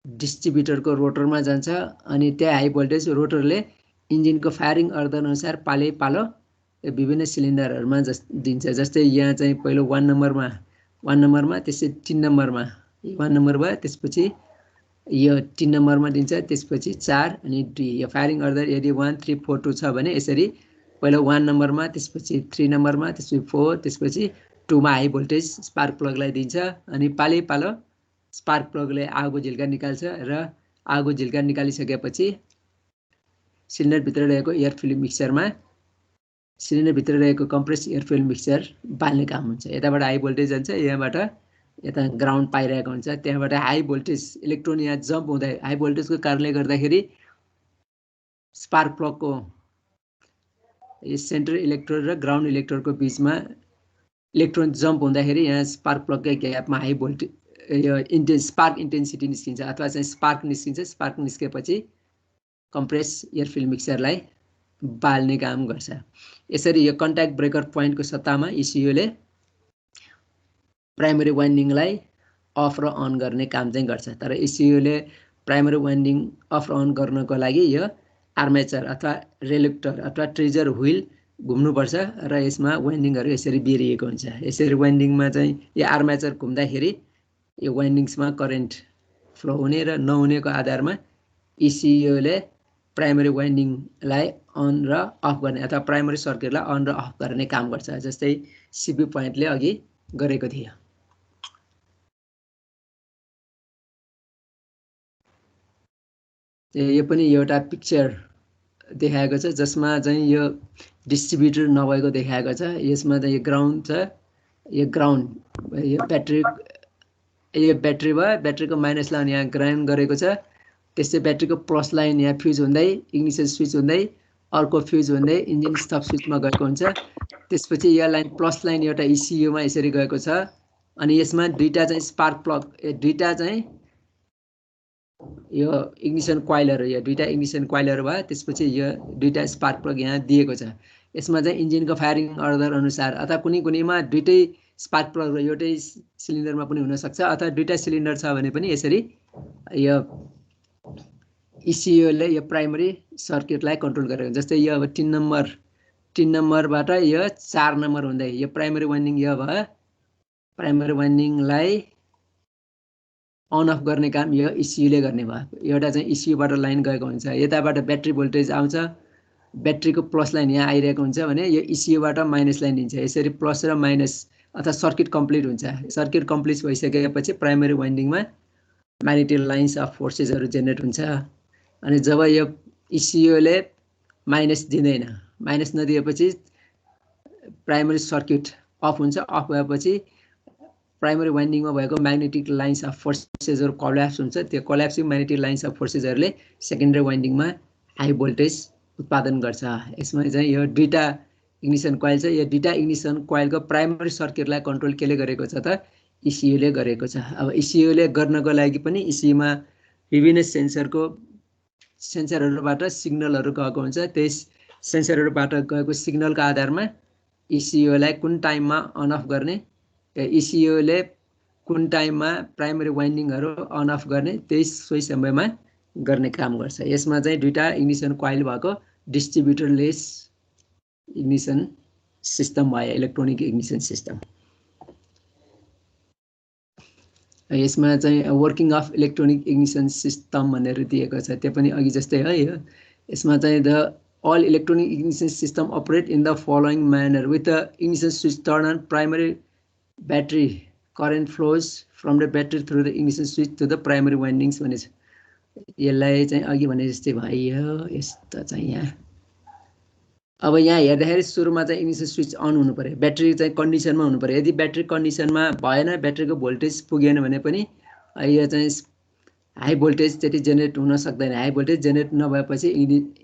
डिस्ट्रिब्युटरको रोटरमा जान्छ अनि त्यो हाई भोल्टेज रोटरले इन्जिनको फायरिङ अर्डर अनुसार पालै पालो विभिन्न सिलिन्डरहरुमा दिन्छ। जस्तै यहाँ चाहिँ पहिलो 1 नम्बरमा त्यसै 3 नम्बरमा 1 नम्बर भयो, त्यसपछि यो 3 नम्बरमा दिन्छ, त्यसपछि 4 अनि 2। यो फायरिङ अर्डर यदि 1 3 4 2 छ भने यसरी पहिलो 1 नम्बरमा, त्यसपछि 3 नम्बरमा, त्यसपछि 4, त्यसपछि 2 मा हाई भोल्टेज स्पार्क प्लगलाई दिन्छ अनि पालै पालो स्पार्क प्लगले आगो झिल्का निकाल्छ र आगो झिल्का निकालिसकेपछि सिलिन्डरभित्र रहेको एयर फिल्म मिक्सचरमा सिलिन्डरभित्र रहेको कम्प्रेस एयर फिल्म मिक्सचर बाल्ने काम हुन्छ। यताबाट हाई भोल्टेज जान्छ, यहाँबाट यता ग्राउन्ड पाइरहेको हुन्छ, त्यहाँबाट हाई भोल्टेज इलेक्ट्रोन यहाँ जम्प हुँदा हाई भोल्टेजको कारणले गर्दाखेरि स्पार्क प्लगको सेन्टर इलेक्ट्रोड र ग्राउन्ड इलेक्ट्रोडको बीचमा इलेक्ट्रोन जम्प हुँदाखेरि यहाँ स्पार्क प्लगकै ग्यापमा हाई भोल्टेज यो स्पार्क इन्टेन्सिटी निस्किन्छ अथवा चाहिँ स्पार्क निस्किन्छ। स्पार्क निस्केपछि कम्प्रेस एयर फिल्म मिक्सचरलाई बाल्ने काम गर्छ। यसरी यो कन्ट्याक्ट ब्रेकर पोइन्टको सट्टामा इसियुले प्राइमरी वाइन्डिङलाई अफ र अन गर्ने काम चाहिँ गर्छ। तर इसियुले प्राइमरी वाइन्डिङ अफ र अन गर्नको लागि यो आर्मेचर अथवा रेलेक्टर अथवा ट्रेजर व्हील घुम्नुपर्छ र यसमा वाइन्डिङहरू यसरी बेरिएको हुन्छ। यसरी वाइन्डिङमा चाहिँ यो आर्मेचर घुम्दाखेरि यो वाइन्डिङ्समा करेन्ट फ्लो हुने र नहुनेको आधारमा इसियुले प्राइमरी वाइन्डिङलाई अन र अफ गर्ने अथवा प्राइमरी सर्किटलाई अन र अफ गर्ने काम गर्छ, जस्तै सिपी पोइन्टले अघि गरेको थियो। यो पनि एउटा पिक्चर देखाएको छ जसमा चाहिँ यो डिस्ट्रिब्युटर नभएको देखाएको छ। यसमा चाहिँ यो ग्राउन्ड छ, यो ग्राउन्ड यो ब्याट्री भयो, ब्याट्रीको माइनस लाइन यहाँ ग्राउन्ड गरेको छ, त्यसै ब्याट्रीको प्लस लाइन यहाँ फ्युज हुँदै इग्निसन स्विच हुँदै अर्को फ्युज हुँदै इन्जिन स्टप स्विचमा गएको हुन्छ। त्यसपछि यो लाइन प्लस लाइन एउटा इसियुमा यसरी गएको छ, अनि यसमा दुईटा चाहिँ स्पार्क प्लग, दुईटा चाहिँ यो इग्निसन क्वाइलर, यो दुईटा इग्निसन क्वाइलर भयो। त्यसपछि यो दुईटा स्पार्क प्लग यहाँ दिएको छ। यसमा चाहिँ इन्जिनको फायरिङ अर्डर अनुसार अथवा कुनैमा दुईटै स्पार्क प्लग र एउटै सिलिन्डरमा पनि हुनसक्छ, अथवा दुईटा सिलिन्डर छ भने पनि यसरी यो इसियुले यो प्राइमरी सर्किटलाई कन्ट्रोल गरेको। जस्तै यो अब 3 नम्बरबाट यो 4 नम्बर हुँदै यो प्राइमरी वाइन्डिङ यो भयो, प्राइमरी वाइन्डिङलाई अन अफ गर्ने काम यो इसियुले गर्ने भयो। एउटा चाहिँ इसियुबाट लाइन गएको हुन्छ, यताबाट ब्याट्री भोल्टेज आउँछ, ब्याट्रीको प्लस लाइन यहाँ आइरहेको हुन्छ भने यो इसियुबाट माइनस लाइन दिन्छ। यसरी प्लस र माइनस अथवा सर्किट कम्प्लिट हुन्छ। सर्किट कम्प्लिट भइसकेपछि प्राइमरी वाइन्डिङमा म्याग्नेटिक लाइन्स अफ फोर्सेसहरू जेनेरेट हुन्छ। अनि जब यो इसियुले माइनस दिँदैन, माइनस नदिएपछि प्राइमरी सर्किट अफ हुन्छ। अफ भएपछि प्राइमरी वाइन्डिङमा भएको म्याग्नेटिक लाइन्स अफ फोर्सेसहरू कोल्याप्स हुन्छ। त्यो कोल्याप्सिङ म्याग्नेटिक लाइन्स अफ फोर्सेसहरूले सेकेन्डरी वाइन्डिङमा हाई भोल्टेज उत्पादन गर्छ। यसमा चाहिँ यो दुईटा इग्निसन कोइल छ, यो दुईटा इग्निसन कोइलको प्राइमरी सर्किटलाई कन्ट्रोल केले गरेको छ त इसियुले गरेको छ। अब इसियुले गर्नको लागि पनि इसियुमा विभिन्न सेन्सरहरूबाट सिग्नलहरू गएको हुन्छ। त्यस सेन्सरहरूबाट गएको सिग्नलको आधारमा इसियुलाई कुन टाइममा अन अफ गर्ने, इसियुले कुन टाइममा प्राइमरी वाइन्डिङहरू अन अफ गर्ने, सोही समयमा गर्ने काम गर्छ। यसमा चाहिँ दुईटा इग्निसन कोइल भएको डिस्ट्रिब्युटरलेस इग्निसन सिस्टम भयो, इलेक्ट्रोनिक इग्निसन सिस्टम। यसमा चाहिँ working of electronic ignition system भनेर दिएको छ, त्यो पनि अघि जस्तै है। यसमा चाहिँ the all electronic ignition system operate in the following manner with the ignition switch turn on primary battery current flows from the battery through the ignition switch to the primary windings भनेछ। यसलाई चाहिँ अघि भने जस्तै भयो। यस्तो चाहिँ यहाँ अब यहाँ हेर्दाखेरि सुरुमा चाहिँ इग्निसन स्विच अन हुनु पर्यो, ब्याट्री चाहिँ कन्डिसनमा हुनु पर्यो। यदि ब्याट्री कन्डिसनमा भएन, ब्याट्रीको भोल्टेज पुगेन भने पनि यो चाहिँ हाई भोल्टेज त्यति जेनेरेट हुन सक्दैन। हाई भोल्टेज जेनेरेट नभएपछि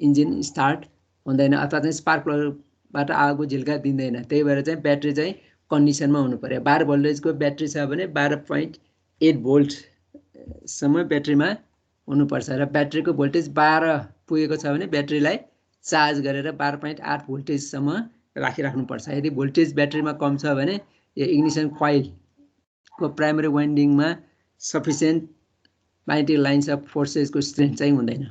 इन्जिन स्टार्ट हुँदैन अथवा चाहिँ स्पार्क प्लगबाट आगो झिल्का दिँदैन। त्यही भएर चाहिँ ब्याट्री चाहिँ कन्डिसनमा हुनु पर्यो। 12 भोल्टेजको ब्याट्री छ भने 12.8 भोल्टसम्म ब्याट्रीमा हुनुपर्छ र ब्याट्रीको भोल्टेज 12 पुगेको छ भने ब्याट्रीलाई चार्ज गरेर 12.8 भोल्टेजसम्म राखिराख्नुपर्छ। यदि भोल्टेज ब्याट्रीमा कम छ भने यो इग्निसन कोइलको प्राइमरी वाइन्डिङमा सफिसियन्ट म्याग्नेटिक लाइन्स अफ फोर्सेसको स्ट्रेन्थ चाहिँ हुँदैन।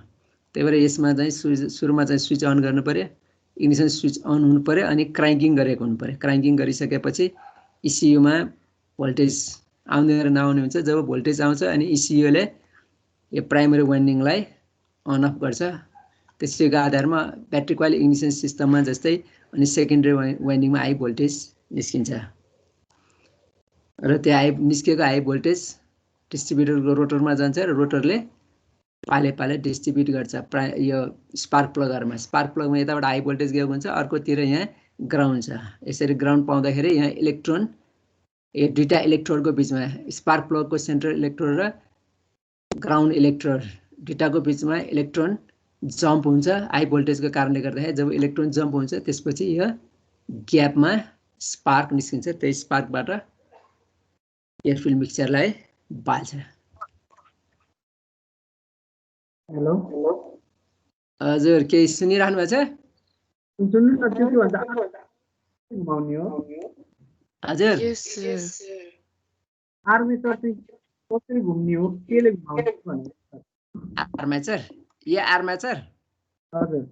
त्यही भएर यसमा चाहिँ सुरुमा चाहिँ स्विच अन गर्नु पर्यो, इग्निसन स्विच अन हुनु पर्यो, अनि क्राङ्किङ गरेको हुनु पर्यो। क्राङ्किङ गरिसकेपछि इसियुमा भोल्टेज आउने र नआउने हुन्छ। जब भोल्टेज आउँछ अनि इसियुले यो प्राइमरी वाइन्डिङलाई अन अफ गर्छ। त्यसैको आधारमा ब्याट्री कोइल इग्निसन सिस्टममा जस्तै अनि सेकेन्डरी वाइन्डिङमा हाई भोल्टेज निस्किन्छ र त्यो निस्केको हाई भोल्टेज डिस्ट्रिब्युटरको रोटरमा जान्छ र रोटरले पाले पाले डिस्ट्रिब्युट गर्छ यो स्पार्क प्लगहरूमा। स्पार्क प्लगमा यताबाट हाई भोल्टेज गएको हुन्छ, अर्कोतिर यहाँ ग्राउन्ड छ। यसरी ग्राउन्ड पाउँदाखेरि यहाँ इलेक्ट्रोन, यो दुईटा इलेक्ट्रोडको बिचमा स्पार्क प्लगको सेन्ट्रल इलेक्ट्रोड र ग्राउन्ड इलेक्ट्रोड दुईटाको बिचमा इलेक्ट्रोन जम्प हुन्छ हाई भोल्टेजको कारणले गर्दाखेरि। जब इलेक्ट्रोन जम्प हुन्छ त्यसपछि यो ग्यापमा स्पार्क निस्किन्छ। त्यही स्पार्कबाट एयरफिल्ड मिक्सचरलाई बाल्छ। हेलो हजुर, केही सुनिरहनु भएको छ? सुन्नु न, त्यो के भन्छ घुमाउने हो? हजुर, आर्मेचर चाहिँ कसरी घुम्ने हो, केले घुमाउने भन्ने? आर्मेचर, यो आर्मेचर हजुर,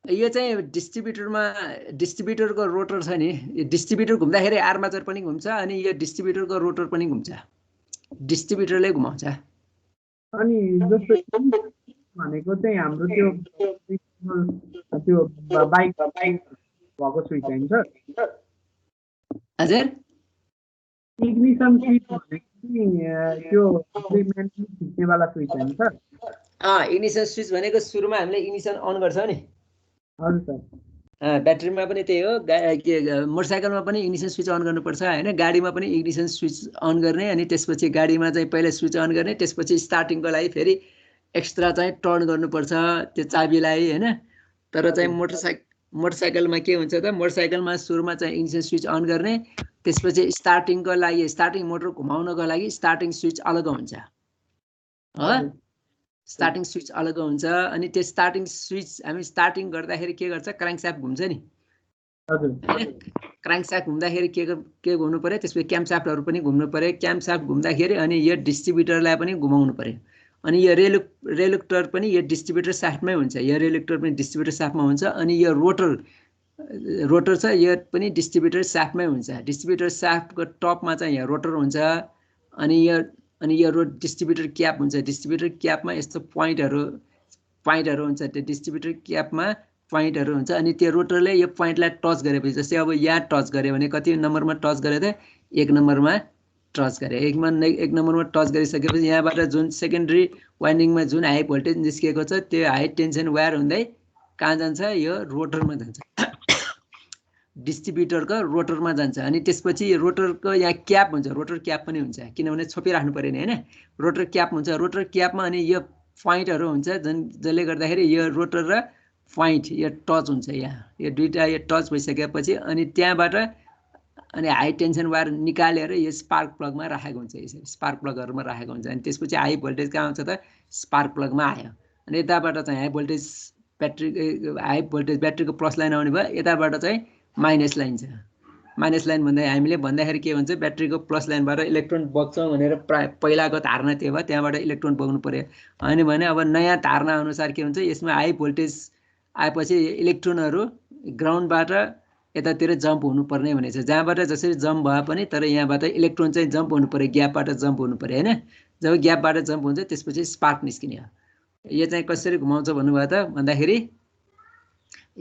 यो चाहिँ डिस्ट्रिब्युटरको रोटर छ नि, यो डिस्ट्रिब्युटर घुम्दाखेरि आर्मेचर पनि घुम्छ अनि यो डिस्ट्रिब्युटरको रोटर पनि घुम्छ। डिस्ट्रिब्युटरले घुमाउँछ। अनि जस्तो भनेको चाहिँ हाम्रो त्यो बाइक भएको स्विच होइन सर? हजुर इग्निसन स्विच भनेको त्यो म्यानुअली खिच्नेवाला स्विच होइन सर? इग्निसन स्विच भनेको सुरुमा हामीले इग्निसन अन गर्छौँ नि। हजुर सर। ब्याट्रीमा पनि त्यही हो, मोटरसाइकलमा पनि इग्निसन स्विच अन गर्नुपर्छ होइन, गाडीमा पनि इग्निसन स्विच अन गर्ने, अनि त्यसपछि गाडीमा चाहिँ पहिला स्विच अन गर्ने, त्यसपछि स्टार्टिङको लागि फेरि एक्स्ट्रा चाहिँ टर्न गर्नुपर्छ त्यो चाबीलाई होइन। तर चाहिँ मोटरसाइकलमा के हुन्छ त, मोटरसाइकलमा सुरुमा चाहिँ इग्निसन स्विच अन गर्ने, त्यसपछि स्टार्टिङको लागि स्टार्टिङ मोटर घुमाउनको लागि स्टार्टिङ स्विच अलग हुन्छ हो, स्टार्टिङ स्विच अलग हुन्छ। अनि त्यो स्टार्टिङ स्विच हामी स्टार्टिङ गर्दाखेरि के गर्छ, क्राङ्कशाफ्ट घुम्छ नि, क्राङ्कशाफ्ट घुम्दाखेरि के हुनु पर्यो, त्यसपछि क्याम्पशाफ्टहरू पनि घुम्नु पर्यो। क्याम्पशाफ्ट घुम्दाखेरि अनि यो डिस्ट्रिब्युटरलाई पनि घुमाउनु पर्यो। अनि यो रेलुक्टर पनि यो डिस्ट्रिब्युटर साफ्टमै हुन्छ, यो रेलुक्टर पनि डिस्ट्रिब्युटर साफ्टमा हुन्छ। अनि यो रोटर छ, यो पनि डिस्ट्रिब्युटर साफ्टमै हुन्छ। डिस्ट्रिब्युटर साफ्टको टपमा चाहिँ यहाँ रोटर हुन्छ, अनि यो डिस्ट्रिब्युटर क्याप हुन्छ। डिस्ट्रिब्युटर क्यापमा यस्तो पोइन्टहरू हुन्छ, त्यो डिस्ट्रिब्युटर क्यापमा पोइन्टहरू हुन्छ। अनि त्यो रोटरले यो पोइन्टलाई टच गरेपछि, जस्तै अब यहाँ टच गऱ्यो भने कति नम्बरमा टच गरे त, 1 नम्बरमा टच गरे। 1 नम्बरमा टच गरिसकेपछि यहाँबाट जुन सेकेन्डरी वाइन्डिङमा जुन हाई भोल्टेज निस्किएको छ त्यो हाई टेन्सन वायर हुँदै कहाँ जान्छ, यो रोटरमा जान्छ, डिस्ट्रिब्युटरको रोटरमा जान्छ। अनि त्यसपछि रोटरको यहाँ क्याप हुन्छ, रोटर क्याप पनि हुन्छ, किनभने छोपिराख्नु पऱ्यो नि होइन। रोटर क्याप हुन्छ, रोटर क्यापमा अनि यो पोइन्टहरू हुन्छ जसले गर्दाखेरि यो रोटर र पोइन्ट यो टच हुन्छ। यहाँ यो दुईवटा यो टच भइसकेपछि अनि त्यहाँबाट अनि हाई टेन्सन वायर निकालेर यो स्पार्क प्लगमा राखेको हुन्छ, यसरी स्पार्क प्लगहरूमा राखेको हुन्छ। अनि त्यसपछि हाई भोल्टेज कहाँ आउँछ त, स्पार्क प्लगमा आयो। अनि यताबाट चाहिँ हाई भोल्टेज ब्याट्रीको प्लस लाइन आउने भयो, यताबाट चाहिँ माइनस लाइन छ। माइनस लाइन हामीले भन्दाखेरि के भन्छ, ब्याट्रीको प्लस लाइनबाट इलेक्ट्रोन बग्छ भनेर पहिलाको धारणा त्यो भयो, त्यहाँबाट इलेक्ट्रोन बग्नु पर्यो। अनि भने अब नयाँ धारणा अनुसार के हुन्छ, यसमा हाई भोल्टेज आएपछि इलेक्ट्रोनहरू ग्राउन्डबाट यतातिर जम्प हुनुपर्ने भनेको छ। जहाँबाट जसरी जम्प भए पनि तर यहाँबाट इलेक्ट्रोन चाहिँ जम्प हुनु पर्यो, ग्यापबाट जम्प हुनु पर्यो होइन। जब ग्यापबाट जम्प हुन्छ त्यसपछि स्पार्क निस्किने हो। यो चाहिँ कसरी घुमाउँछ भन्नुभयो त भन्दाखेरि,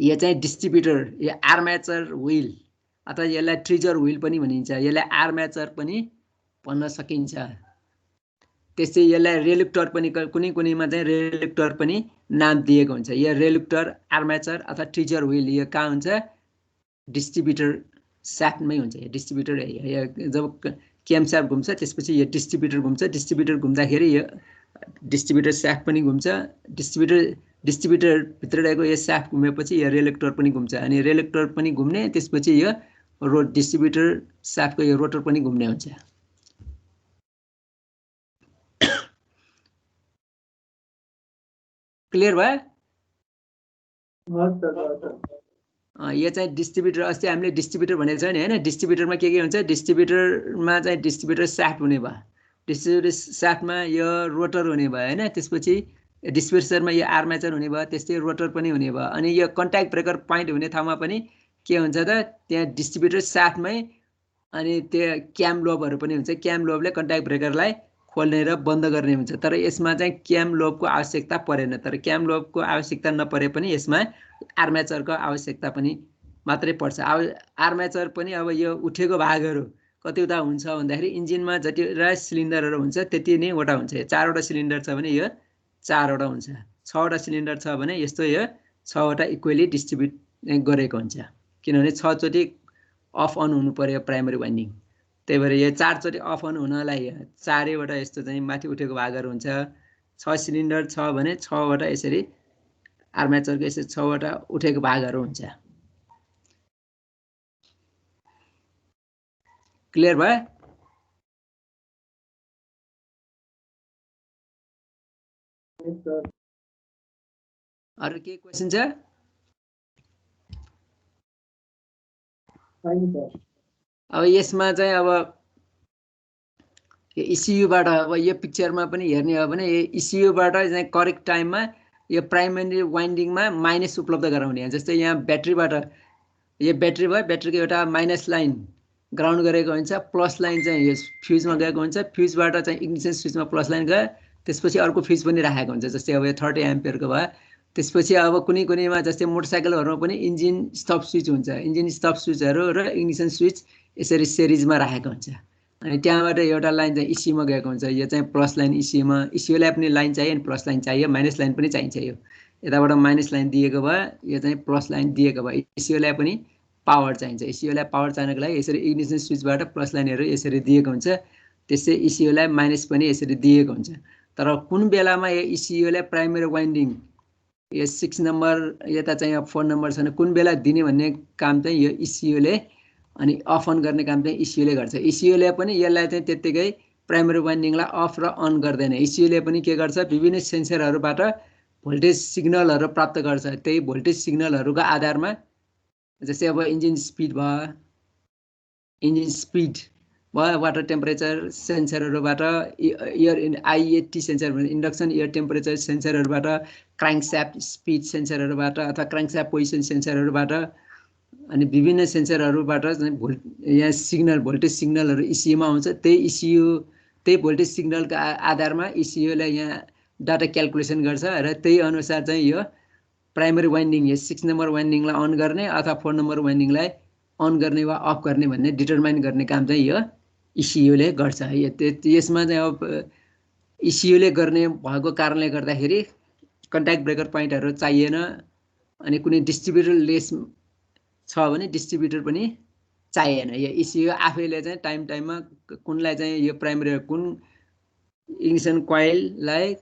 यो चाहिँ डिस्ट्रिब्युटर, यो आर्मेचर व्हिल अथवा यसलाई ट्रिजर व्हिल पनि भनिन्छ, यसलाई आर्मेचर पनि भन्न सकिन्छ। त्यसै यसलाई रेलुक्टर पनि कुनैमा चाहिँ रेलुक्टर पनि नाम दिएको हुन्छ। यो रेलुक्टर, आर्मेचर अथवा ट्रिजर व्हिल यो कहाँ हुन्छ, डिस्ट्रिब्युटर स्याफ्टमै हुन्छ। यो डिस्ट्रिब्युटर जब क्याम स्याफ्ट घुम्छ त्यसपछि यो डिस्ट्रिब्युटर घुम्छ। डिस्ट्रिब्युटर घुम्दाखेरि यो डिस्ट्रिब्युटर स्याफ्ट पनि घुम्छ। डिस्ट्रिब्युटरभित्र रहेको यो स्याफ्ट घुमेपछि यो रेलुक्टर पनि घुम्छ। अनि रेलुक्टर पनि घुम्ने, त्यसपछि यो डिस्ट्रिब्युटर स्याफ्टको यो रोटर पनि घुम्ने हुन्छ। क्लियर भयो? यो चाहिँ डिस्ट्रिब्युटर, अस्ति हामीले डिस्ट्रिब्युटर भनेको छ नि होइन। डिस्ट्रिब्युटरमा के हुन्छ, डिस्ट्रिब्युटरमा चाहिँ डिस्ट्रिब्युटर स्याफ्ट हुने भयो, डिस्ट्रिब्युटर स्याफ्टमा यो रोटर हुने भयो होइन। त्यसपछि डिस्ट्रिब्युटरमा यो आर्मेचर हुने भयो, त्यस्तै रोटर पनि हुने भयो। अनि यो कन्ट्याक्ट ब्रेकर पोइन्ट हुने ठाउँमा पनि के हुन्छ त, त्यहाँ डिस्ट्रिब्युटर स्याफ्टमै अनि त्यो क्याम लोबहरू पनि हुन्छ। क्याम लोबले कन्ट्याक्ट ब्रेकरलाई खोल्ने र बन्द गर्ने हुन्छ। तर यसमा चाहिँ क्याम लोबको आवश्यकता परेन। तर क्याम लोबको आवश्यकता नपरे पनि यसमा आर्मेचरको आवश्यकता पनि मात्रै पर्छ। आर्मेचर पनि अब यो उठेको भागहरू कतिवटा हुन्छ भन्दाखेरि इन्जिनमा जतिवटा सिलिन्डरहरू हुन्छ त्यति नै वटा हुन्छ। 4वटा सिलिन्डर छ भने यो 4वटा हुन्छ, 6वटा सिलिन्डर छ भने यस्तो यो 6वटा इक्वेली डिस्ट्रिब्युट गरेको हुन्छ। किनभने 6 चोटि अफ अन हुनु पर्यो प्राइमरी वाइन्डिङ, त्यही भएर यो 4 चोटि अफ अन हुनलाई 4वटा यस्तो चाहिँ माथि उठेको भागहरू हुन्छ। 6 सिलिन्डर छ भने 6वटा यसरी आर्मेचरको यसरी 6वटा उठेको भागहरू हुन्छ। क्लियर भयो? अरू के क्वेसन छ? अब यसमा चाहिँ अब यो इसियुबाट अब यो पिक्चरमा पनि हेर्ने हो भने यो इसियुबाट चाहिँ करेक्ट टाइममा यो प्राइमरी वाइन्डिङमा माइनस उपलब्ध गराउने। जस्तै यहाँ ब्याट्रीबाट यो ब्याट्री भयो, ब्याट्रीको एउटा माइनस लाइन ग्राउन्ड गरेको हुन्छ, प्लस लाइन चाहिँ यो फ्युजमा गएको हुन्छ। फ्युजबाट चाहिँ इग्निसन स्विचमा प्लस लाइन गयो, त्यसपछि अर्को फ्युज पनि राखेको हुन्छ जस्तै अब यो 30 एम्पियरको भयो त्यसपछि अब कुनैमा जस्तै मोटरसाइकलहरुमा पनि इन्जिन स्टप स्विच हुन्छ इन्जिन स्टप स्विचहरु र इग्निसन स्विच यसरी सिरिजमा राखेको हुन्छ अनि त्यहाँबाट एउटा लाइन चाहिँ इसीमा गएको हुन्छ यो चाहिँ प्लस लाइन इसीमा इसीलाई पनि लाइन चाहियो अनि प्लस लाइन चाहियो माइनस लाइन पनि चाहिन्छ यो यताबाट माइनस लाइन दिएको भए यो चाहिँ प्लस लाइन दिएको भए इसीलाई पनि पावर चाहिन्छ इसीलाई पावर चाहिनको लागि यसरी इग्निसन स्विचबाट प्लस लाइनहरु यसरी दिएको हुन्छ त्यसै इसीलाई माइनस पनि यसरी दिएको हुन्छ तर कुन बेलामा यो इसीलाई प्राइमरी वाइन्डिङ यो 6 नम्बर यता चाहिँ 4 नम्बर छैन कुन बेला दिने भन्ने काम चाहिँ यो इसीले अनि अफ अन गर्ने काम चाहिँ इसीले गर्छ इसीले पनि यसलाई चाहिँ त्यतिकै प्राइमरी वाइन्डिङलाई अफ र अन गर्दैन इसीले पनि के गर्छ विभिन्न सेन्सरहरुबाट भोल्टेज सिग्नलहरु प्राप्त गर्छ त्यही भोल्टेज सिग्नलहरुको आधारमा जस्तै अब इन्जिन स्पिड भयो इन्जिन स्पिड भयो वाटर टेम्परेचर सेन्सरहरुबाट air IAT sensor induction air temperature सेन्सरहरुबाट क्राङ्कशाफ्ट स्पिड सेन्सरहरुबाट अथवा क्राङ्कशाफ्ट पोजिसन सेन्सरहरुबाट अनि विभिन्न सेन्सरहरुबाट यहाँ सिग्नल भोल्टेज सिग्नलहरु इसीयुमा आउँछ त्यही इसीयु त्यही भोल्टेज सिग्नलको आधारमा इसीयुले यहाँ डाटा क्याल्कुलेसन गर्छ र त्यही अनुसार चाहिँ यो प्राइमरी वाइन्डिङ यो 6 नम्बर वाइन्डिङलाई अन गर्ने अथवा 4 नम्बर वाइन्डिङलाई अन गर्ने वा अफ गर्ने भन्ने डिटरमाइन गर्ने काम चाहिँ यो इसीयुले गर्छ यसमा चाहिँ अब इसीयुले गर्ने भएको कारणले गर्दाखेरि कन्ट्याक्ट ब्रेकर पोइन्टहरु चाहिएन अनि कुनै डिस्ट्रिब्युटर लेस छ भने डिस्ट्रिब्युटर पनि चाहिएन यो इसीयु आफैले चाहिँ टाइममा कुनलाई चाहिँ यो प्राइमरी कुन इग्निसन कोइललाई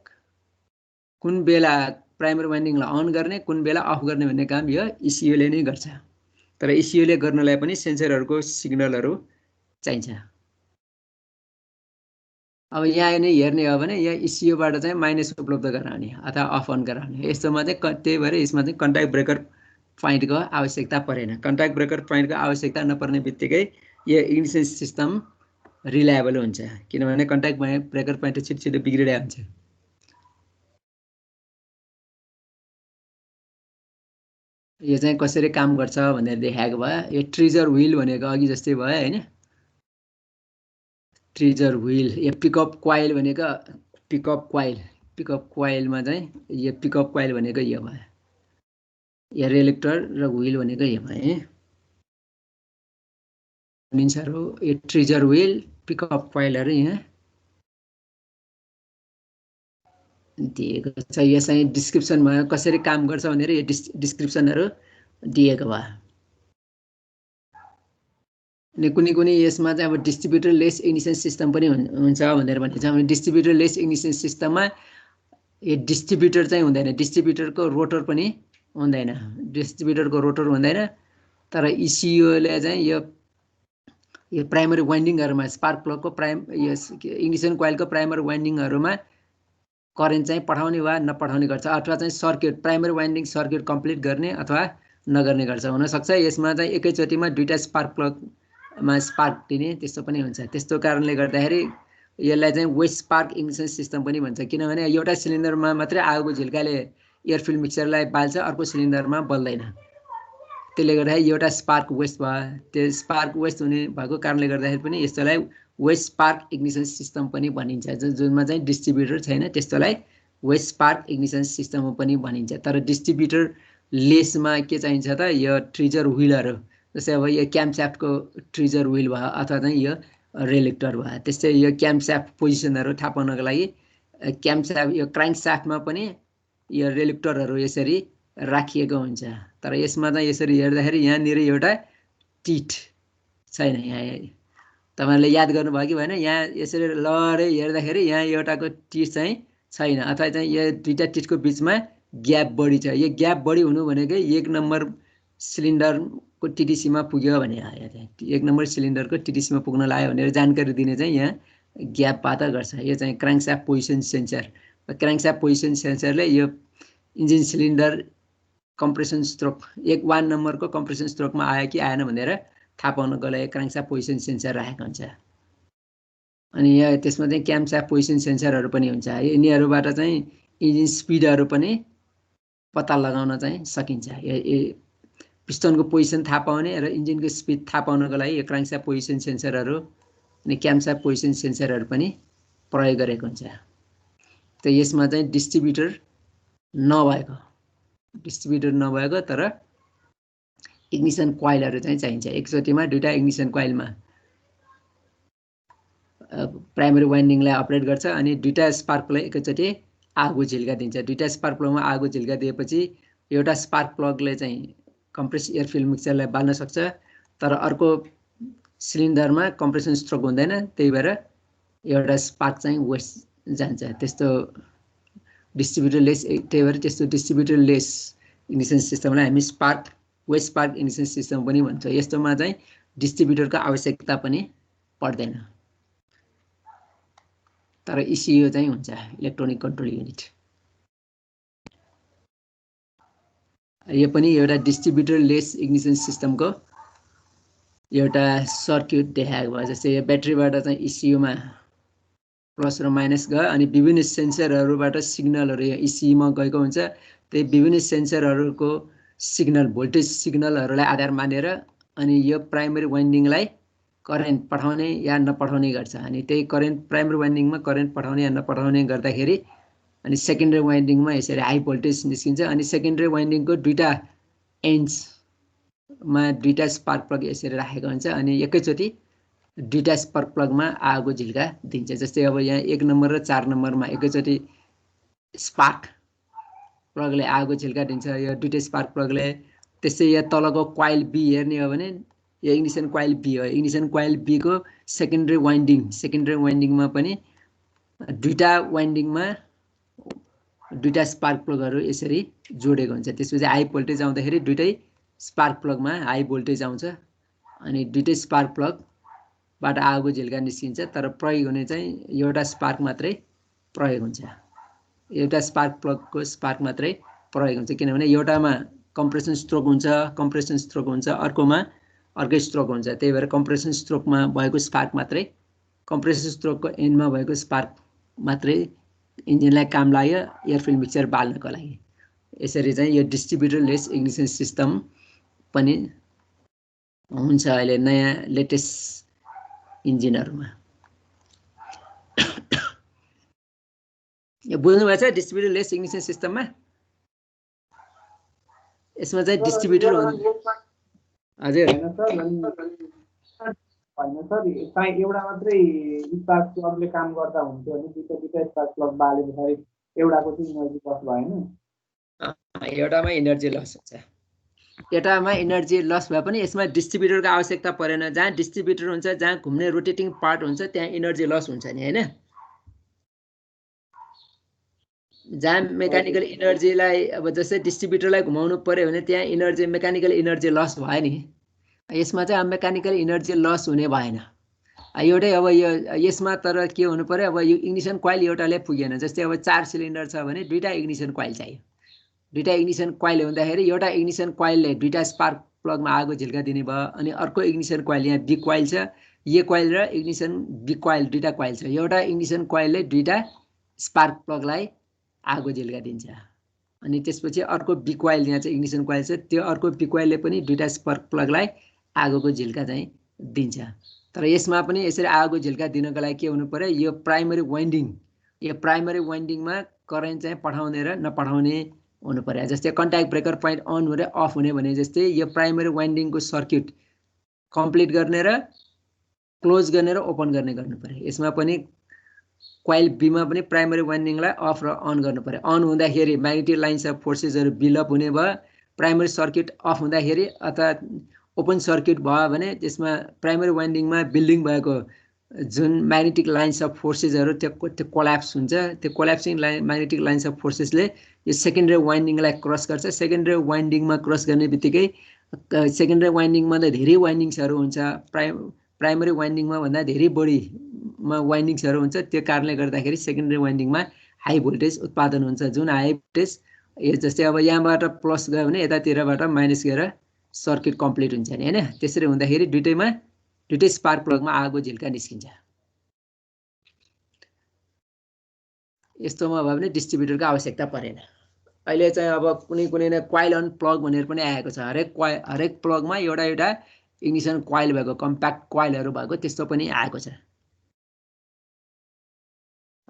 कुन बेला प्राइमरी वाइन्डिङलाई अन गर्ने कुन बेला अफ गर्ने भन्ने काम यो इसीयुले नै गर्छ तर इसीयुले गर्नलाई पनि सेन्सरहरुको सिग्नलहरु चाहिन्छ अब यहाँ नै हेर्ने हो भने यहाँ इसीयुबाट चाहिँ माइनस उपलब्ध गराउने अथवा अफ अन गराउने यस्तोमा चाहिँ त्यही भएर यसमा चाहिँ कन्ट्याक्ट ब्रेकर पोइन्टको आवश्यकता परेन कन्ट्याक्ट ब्रेकर पोइन्टको आवश्यकता नपर्ने बित्तिकै यो इग्निसन सिस्टम रिलायबल हुन्छ किनभने कन्ट्याक्ट ब्रेकर पोइन्ट छिटो बिग्रिरहेको हुन्छ यो चाहिँ कसरी काम गर्छ भनेर देखाएको भयो यो ट्रिजर व्हील भनेको अघि जस्तै भयो हैन ट्रिजर व्हील यो पिकअप कोइल भनेको पिकअप कोइलमा चाहिँ यो पिकअप कोइल भनेको यो भयो यो रिएक्टर र व्हील भनेको यो भयो भनिन्छहरु यो ट्रिजर व्हील पिकअप कोइलहरु यहाँ दिएको छ यो चाहिँ डिस्क्रिप्सनमा कसरी काम गर्छ भनेर यो डिस्क्रिप्सनहरु दिएको भयो अनि कुनै यसमा चाहिँ अब डिस्ट्रिब्युटर लेस इग्निसन सिस्टम पनि हुन्छ भनेर भनिन्छ भने डिस्ट्रिब्युटर लेस इग्निसन सिस्टममा यो डिस्ट्रिब्युटर चाहिँ हुँदैन डिस्ट्रिब्युटरको रोटर पनि हुँदैन डिस्ट्रिब्युटरको रोटर हुँदैन तर इसीयुले चाहिँ यो प्राइमरी वाइन्डिङहरुमा स्पार्क प्लगको यो इग्निसन कोइलको प्राइमरी वाइन्डिङहरुमा करेन्ट चाहिँ पठाउने वा नपठाउने गर्छ अथवा चाहिँ circuit primary winding circuit complete गर्ने अथवा नगर्ने गर्छ हुन सक्छ यसमा चाहिँ एकैचोटीमा दुईटा स्पार्क प्लगमा स्पार्क दिने त्यस्तो पनि हुन्छ त्यस्तो कारणले गर्दाखेरि यसलाई चाहिँ वेस्ट स्पार्क इग्निसन सिस्टम पनि भन्छ किनभने एउटा सिलिन्डरमा मात्रै आगोको झिल्काले एयर फिल्ड मिक्सरलाई बाल्छ अर्को सिलिन्डरमा बल्दैन त्यसले गर्दाखेरि एउटा स्पार्क वेस्ट भयो त्यो स्पार्क वेस्ट हुने भएको कारणले गर्दाखेरि पनि यस्तोलाई वेस्ट स्पार्क इग्निसन सिस्टम पनि भनिन्छ जुनमा चाहिँ डिस्ट्रिब्युटर छैन त्यस्तोलाई वेस्ट स्पार्क इग्निसन सिस्टम पनि भनिन्छ तर डिस्ट्रिब्युटर लेसमा के चाहिन्छ त यो ट्रिजर व्हीलहरु जस्तै अब यो क्याम्पशाफ्टको ट्रिजर व्हील भयो अथवा चाहिँ यो रिएक्टर भयो त्यस्तै यो क्याम्पशाफ्ट पोजिसनहरु थाहा पाउनको लागि क्याम्पशाफ्ट यो क्राङ्कशाफ्टमा पनि यो रिएक्टरहरु यसरी राखिएको हुन्छ तर यसमा चाहिँ यसरी हेर्दाखेरि यहाँनिर एउटा टिट छैन यहाँ तपाईहरुले याद गर्नुभयो कि भएन यहाँ यसरी लडे हेर्दाखेरि यहाँ एउटाको टिट चाहिँ छैन अथवा चाहिँ यो दुईटा टिटको बीचमा ग्याप बढी छ यो ग्याप बढी हुनु भनेको 1 नम्बर सिलिन्डरको टीटीसीमा पुग्यो भने आयो चाहिँ 1 नम्बर सिलिन्डरको टीटीसीमा पुग्न लाग्यो भनेर जानकारी दिने चाहिँ यहाँ ग्याप पाता गर्छ यो चाहिँ क्राङ्कशाफ्ट पोजिसन सेन्सर क्राङ्कशाफ्ट पोजिसन सेन्सरले यो इन्जिन सिलिन्डर कम्प्रेसन स्ट्रोक 1 नम्बरको कम्प्रेसन स्ट्रोकमा आयो कि आएन भनेर थाहा पाउनको लागि क्राङ्कशाफ्ट पोजिसन सेन्सर राखेको हुन्छ अनि यहाँ त्यसमा चाहिँ क्याम्पशाफ्ट पोजिसन सेन्सरहरु पनि हुन्छ यिनीहरुबाट चाहिँ इन्जिन स्पिडहरु पनि पत्ता लगाउन चाहिँ सकिन्छ पिस्टनको पोजिसन थाहा पाउने र इन्जिनको स्पिड थाहा पाउनको लागि यो क्राङ्कशाफ्ट पोजिसन सेन्सरहरु अनि क्याम्पशाफ्ट पोजिसन सेन्सरहरु पनि प्रयोग गरेको हुन्छ त यसमा चाहिँ डिस्ट्रिब्युटर नभएको तर इग्निसन कोइलहरु चाहिँ चाहिन्छ। एकचोटीमा दुईटा इग्निसन कोइलमा प्राइमरी वाइन्डिङलाई अपरेट गर्छ अनि दुईटा स्पार्क प्लग एकैचोटी आगो झिल्का दिन्छ। दुईटा स्पार्क प्लगमा आगो झिल्का दिएपछि एउटा स्पार्क प्लगले चाहिँ कम्प्रेस एयर फिल्ड मिक्सचरलाई बाल्न सक्छ, तर अर्को सिलिन्डरमा कम्प्रेसन स्ट्रोक हुँदैन, त्यही भएर एउटा स्पार्क चाहिँ वेस्ट जान्छ। त्यस्तो डिस्ट्रिब्युटर लेस, त्यही भएर त्यस्तो डिस्ट्रिब्युटर लेस इग्निसन सिस्टमलाई हामी वेस्ट स्पार्क इग्निसन सिस्टम पनि भन्छ। यस्तोमा चाहिँ डिस्ट्रिब्युटरको आवश्यकता पनि पर्दैन, तर ECU चाहिँ हुन्छ, इलेक्ट्रोनिक कन्ट्रोल युनिट। यो पनि एउटा डिस्ट्रिब्युटर लेस इग्निसन सिस्टमको एउटा सर्किट देखाएको भयो। जस्तै यो ब्याट्रीबाट चाहिँ ECU मा प्लस र माइनस गयो अनि विभिन्न सेन्सरहरूबाट सिग्नलहरू यो ECU मा गएको हुन्छ। त्यही विभिन्न सेन्सरहरूको सिग्नल, भोल्टेज सिग्नलहरूलाई आधार मानेर अनि यो प्राइमरी वाइन्डिङलाई करेन्ट पठाउने या नपठाउने गर्छ। अनि त्यही प्राइमरी वाइन्डिङमा करेन्ट पठाउने या नपठाउने गर्दाखेरि अनि सेकेन्डरी वाइन्डिङमा यसरी हाई भोल्टेज निस्किन्छ। अनि सेकेन्डरी वाइन्डिङको दुईटा एन्ड्समा दुईटा स्पार्क प्लग यसरी राखेको हुन्छ अनि एकैचोटि दुईटा स्पार्क प्लगमा आगो झिल्का दिन्छ। जस्तै अब यहाँ 1 नम्बर र 4 नम्बरमा एकैचोटि स्पार्क प्लगले आगो झिल्का दिन्छ, यो दुईटा स्पार्क प्लगले। त्यसै यहाँ तलको कोइल बी हेर्ने हो भने यो इग्निसन कोइल बी हो। इग्निसन कोइल बी को सेकेन्डरी वाइन्डिङमा पनि दुईटा वाइन्डिङमा दुईटा स्पार्क प्लगहरू यसरी जोडेको हुन्छ। त्यसपछि हाई भोल्टेज आउँदाखेरि दुईटै स्पार्क प्लगमा हाई भोल्टेज आउँछ अनि दुईटै स्पार्क प्लगबाट आगो झिल्का निस्किन्छ, तर प्रयोग हुने चाहिँ एउटा स्पार्क मात्रै प्रयोग हुन्छ। एउटा स्पार्क प्लगको स्पार्क मात्रै प्रयोग हुन्छ, किनभने एउटामा कम्प्रेसन स्ट्रोक हुन्छ, अर्कोमा अर्कै स्ट्रोक हुन्छ। त्यही भएर कम्प्रेसन स्ट्रोकमा भएको स्पार्क मात्रै, कम्प्रेसन स्ट्रोकको एन्डमा भएको स्पार्क मात्रै इन्जिनलाई काम लाग्यो एयर फिल्ड मिक्सचर बाल्नको लागि। यसरी चाहिँ यो डिस्ट्रिब्युटर लेस इग्निसन सिस्टम पनि हुन्छ अहिले नयाँ लेटेस्ट इन्जिनहरुमा। यो बुझ्नु भएको छ डिस्ट्रिब्युटर लेस इग्निसन सिस्टममा? यसमा चाहिँ डिस्ट्रिब्युटर हो। हजुर होइन सर, चाहिँ एउटा मात्रै स्पार्क प्लगले काम गर्दा हुन्थ्यो भने दुईटा स्पार्क प्लग बाले पछाडि एउटाको चाहिँ इनर्जी लस भएन? एउटामा इनर्जी लस हुन्छ, एउटामा इनर्जी लस भए पनि यसमा डिस्ट्रिब्युटरको आवश्यकता परेन। जहाँ डिस्ट्रिब्युटर हुन्छ, जहाँ घुम्ने रोटेटिङ पार्ट हुन्छ, त्यहाँ इनर्जी लस हुन्छ नि, हैन? जहाँ मेकानिकल इनर्जीलाई अब जस्तै डिस्ट्रिब्युटरलाई घुमाउनु पर्यो भने त्यहाँ इनर्जी, मेकानिकल इनर्जी लस भयो नि। यसमा चाहिँ अब मेकानिकल इनर्जी लस हुने भएन। एउटै अब यो यसमा तर के हुनु पर्यो, अब यो इग्निसन कोइल एउटाले पुगेन। जस्तै अब 4 सिलिन्डर छ भने दुईटा इग्निसन कोइल चाहियो। दुईटा इग्निसन कोइल हुँदाखेरि एउटा इग्निसन कोइलले दुईटा स्पार्क प्लगमा आगो झिल्का दिने भयो अनि अर्को इग्निसन कोइल, यहाँ बी कोइल छ, ए कोइल र इग्निसन बी कोइल दुईटा कोइल छ। एउटा इग्निसन कोइलले दुईटा स्पार्क प्लगलाई आगो झिल्का दिन्छ अनि त्यसपछि अर्को बी कोइल, यहाँ चाहिँ इग्निसन कोइल छ, त्यो अर्को बी कोइलले पनि दुईटा स्पार्क प्लगलाई आगोको झिल्का चाहिँ दिन्छ। तर यसमा पनि यसरी आगो झिल्का दिनको लागि के हुनु पर्यो, यो प्राइमरी वाइन्डिङमा करेन्ट चाहिँ पठाउने र नपठाउने हुनु पर्यो। जस्तै कन्ट्याक्ट ब्रेकर पोइन्ट अन हुने अफ हुने भने जस्तै यो प्राइमरी वाइन्डिङको सर्किट कम्प्लिट गर्ने र क्लोज गर्ने र ओपन गर्ने गर्नु पर्यो। यसमा पनि कोइल बीमा पनि प्राइमरी वाइन्डिङलाई अफ र अन गर्नु पर्यो। अन हुँदाखेरि म्याग्नेटिक लाइन्स अफ फोर्सेसहरू बिल्डअप हुने भयो, प्राइमरी सर्किट अफ हुँदाखेरि अथवा ओपन सर्किट भयो भने त्यसमा प्राइमरी वाइन्डिङमा बिल्डिङ भएको जुन म्याग्नेटिक लाइन्स अफ फोर्सेसहरू त्यो कोल्याप्स हुन्छ। त्यो कोल्याप्सिङ म्याग्नेटिक लाइन्स अफ फोर्सेसले यो सेकेन्डरी वाइन्डिङलाई क्रस गर्छ। सेकेन्डरी वाइन्डिङमा क्रस गर्ने बित्तिकै सेकेन्डरी वाइन्डिङमा त धेरै वाइन्डिङ्सहरू हुन्छ, प्राइमरी वाइन्डिङमा भन्दा धेरै बढीमा वाइन्डिङ्सहरू हुन्छ। त्यो कारणले गर्दाखेरि सेकेन्डरी वाइन्डिङमा हाई भोल्टेज उत्पादन हुन्छ। जुन हाई भोल्टेज जस्तै अब यहाँबाट प्लस गयो भने यतातिरबाट माइनस गएर सर्किट कम्प्लिट हुन्छ नि, हैन? त्यसरी हुँदाखेरि दुईटै स्पार्क प्लगमा आगो झिल्का निस्किन्छ। यस्तोमा भयो भने डिस्ट्रिब्युटरको आवश्यकता परेन। अहिले चाहिँ अब कुनै कोइल अन प्लग भनेर पनि आएको छ। हरेक प्लगमा एउटा इग्निसन कोइल भएको, कम्प्याक्ट कोइलहरू भएको त्यस्तो पनि आएको छ।